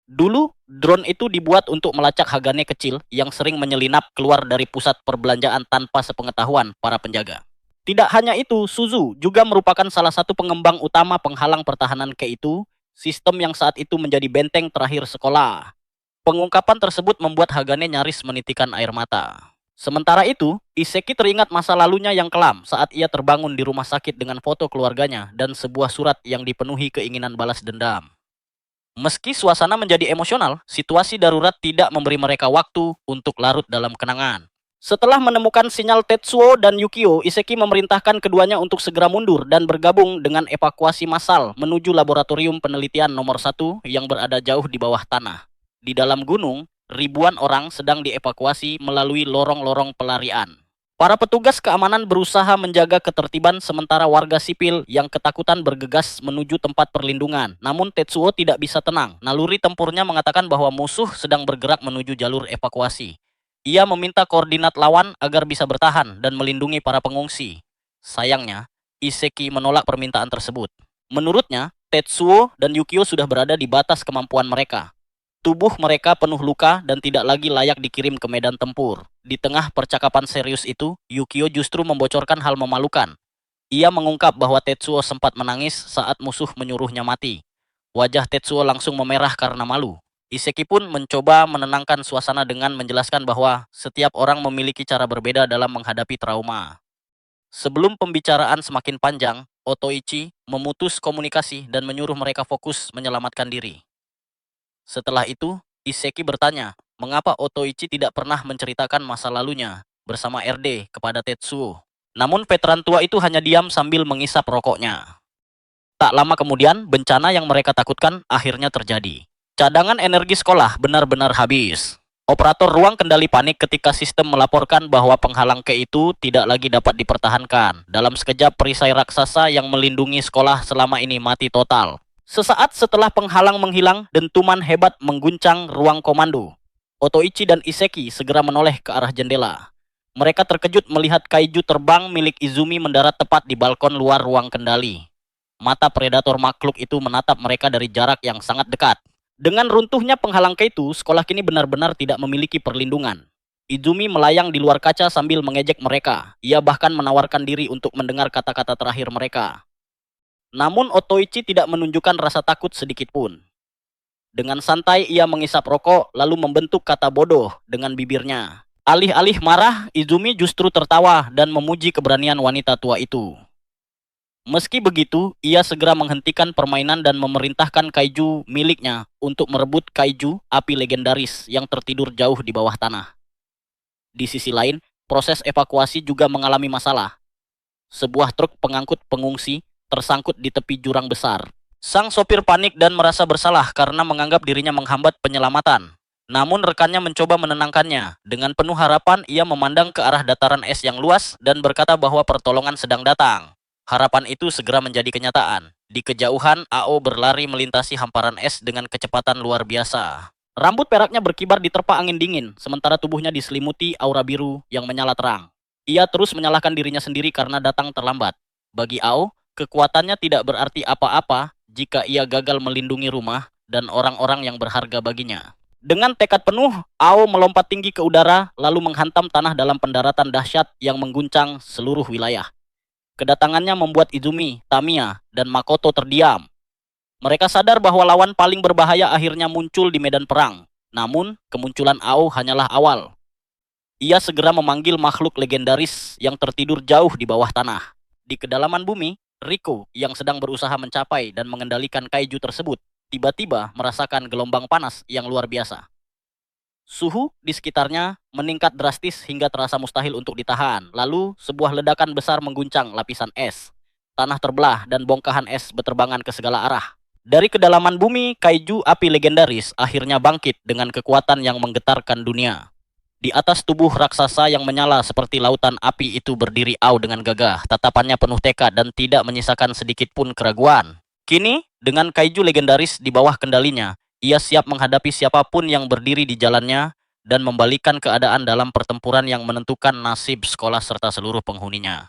Speaker 1: Dulu, drone itu dibuat untuk melacak Hagane kecil yang sering menyelinap keluar dari pusat perbelanjaan tanpa sepengetahuan para penjaga. Tidak hanya itu, Suzu juga merupakan salah satu pengembang utama penghalang pertahanan Keitu, sistem yang saat itu menjadi benteng terakhir sekolah. Pengungkapan tersebut membuat Hagane nyaris menitikan air mata. Sementara itu, Iseki teringat masa lalunya yang kelam saat ia terbangun di rumah sakit dengan foto keluarganya dan sebuah surat yang dipenuhi keinginan balas dendam. Meski suasana menjadi emosional, situasi darurat tidak memberi mereka waktu untuk larut dalam kenangan. Setelah menemukan sinyal Tetsuo dan Yukio, Iseki memerintahkan keduanya untuk segera mundur dan bergabung dengan evakuasi massal menuju laboratorium penelitian nomor 1 yang berada jauh di bawah tanah. Di dalam gunung, ribuan orang sedang dievakuasi melalui lorong-lorong pelarian. Para petugas keamanan berusaha menjaga ketertiban sementara warga sipil yang ketakutan bergegas menuju tempat perlindungan. Namun Tetsuo tidak bisa tenang. Naluri tempurnya mengatakan bahwa musuh sedang bergerak menuju jalur evakuasi. Ia meminta koordinat lawan agar bisa bertahan dan melindungi para pengungsi. Sayangnya, Iseki menolak permintaan tersebut. Menurutnya, Tetsuo dan Yukio sudah berada di batas kemampuan mereka. Tubuh mereka penuh luka dan tidak lagi layak dikirim ke medan tempur. Di tengah percakapan serius itu, Yukio justru membocorkan hal memalukan. Ia mengungkap bahwa Tetsuo sempat menangis saat musuh menyuruhnya mati. Wajah Tetsuo langsung memerah karena malu. Iseki pun mencoba menenangkan suasana dengan menjelaskan bahwa setiap orang memiliki cara berbeda dalam menghadapi trauma. Sebelum pembicaraan semakin panjang, Otoichi memutus komunikasi dan menyuruh mereka fokus menyelamatkan diri. Setelah itu, Iseki bertanya, mengapa Otoichi tidak pernah menceritakan masa lalunya bersama RD kepada Tetsuo. Namun veteran tua itu hanya diam sambil mengisap rokoknya. Tak lama kemudian, bencana yang mereka takutkan akhirnya terjadi. Cadangan energi sekolah benar-benar habis. Operator ruang kendali panik ketika sistem melaporkan bahwa penghalang Keitu tidak lagi dapat dipertahankan. Dalam sekejap, perisai raksasa yang melindungi sekolah selama ini mati total. Sesaat setelah penghalang menghilang, dentuman hebat mengguncang ruang komando. Otoichi dan Iseki segera menoleh ke arah jendela. Mereka terkejut melihat kaiju terbang milik Izumi mendarat tepat di balkon luar ruang kendali. Mata predator makhluk itu menatap mereka dari jarak yang sangat dekat. Dengan runtuhnya penghalang Keitu, sekolah kini benar-benar tidak memiliki perlindungan. Izumi melayang di luar kaca sambil mengejek mereka. Ia bahkan menawarkan diri untuk mendengar kata-kata terakhir mereka. Namun Otoichi tidak menunjukkan rasa takut sedikit pun. Dengan santai ia mengisap rokok lalu membentuk kata bodoh dengan bibirnya. Alih-alih marah, Izumi justru tertawa dan memuji keberanian wanita tua itu. Meski begitu, ia segera menghentikan permainan dan memerintahkan kaiju miliknya untuk merebut kaiju api legendaris yang tertidur jauh di bawah tanah. Di sisi lain, proses evakuasi juga mengalami masalah. Sebuah truk pengangkut pengungsi tersangkut di tepi jurang besar. Sang sopir panik dan merasa bersalah karena menganggap dirinya menghambat penyelamatan. Namun rekannya mencoba menenangkannya. Dengan penuh harapan, ia memandang ke arah dataran es yang luas dan berkata bahwa pertolongan sedang datang. Harapan itu segera menjadi kenyataan. Di kejauhan, Ao berlari melintasi hamparan es dengan kecepatan luar biasa. Rambut peraknya berkibar diterpa angin dingin, sementara tubuhnya diselimuti aura biru yang menyala terang. Ia terus menyalahkan dirinya sendiri karena datang terlambat. Bagi Ao, kekuatannya tidak berarti apa-apa jika ia gagal melindungi rumah dan orang-orang yang berharga baginya. Dengan tekad penuh, Ao melompat tinggi ke udara lalu menghantam tanah dalam pendaratan dahsyat yang mengguncang seluruh wilayah. Kedatangannya membuat Izumi, Tamiya, dan Makoto terdiam. Mereka sadar bahwa lawan paling berbahaya akhirnya muncul di medan perang. Namun, kemunculan Ao hanyalah awal. Ia segera memanggil makhluk legendaris yang tertidur jauh di bawah tanah. Di kedalaman bumi, Riko yang sedang berusaha mencapai dan mengendalikan kaiju tersebut, tiba-tiba merasakan gelombang panas yang luar biasa. Suhu di sekitarnya meningkat drastis hingga terasa mustahil untuk ditahan. Lalu, sebuah ledakan besar mengguncang lapisan es. Tanah terbelah dan bongkahan es berterbangan ke segala arah. Dari kedalaman bumi, kaiju api legendaris akhirnya bangkit dengan kekuatan yang menggetarkan dunia. Di atas tubuh raksasa yang menyala seperti lautan api itu berdiri Ao dengan gagah, tatapannya penuh tekad dan tidak menyisakan sedikit pun keraguan. Kini, dengan kaiju legendaris di bawah kendalinya, ia siap menghadapi siapapun yang berdiri di jalannya dan membalikan keadaan dalam pertempuran yang menentukan nasib sekolah serta seluruh penghuninya.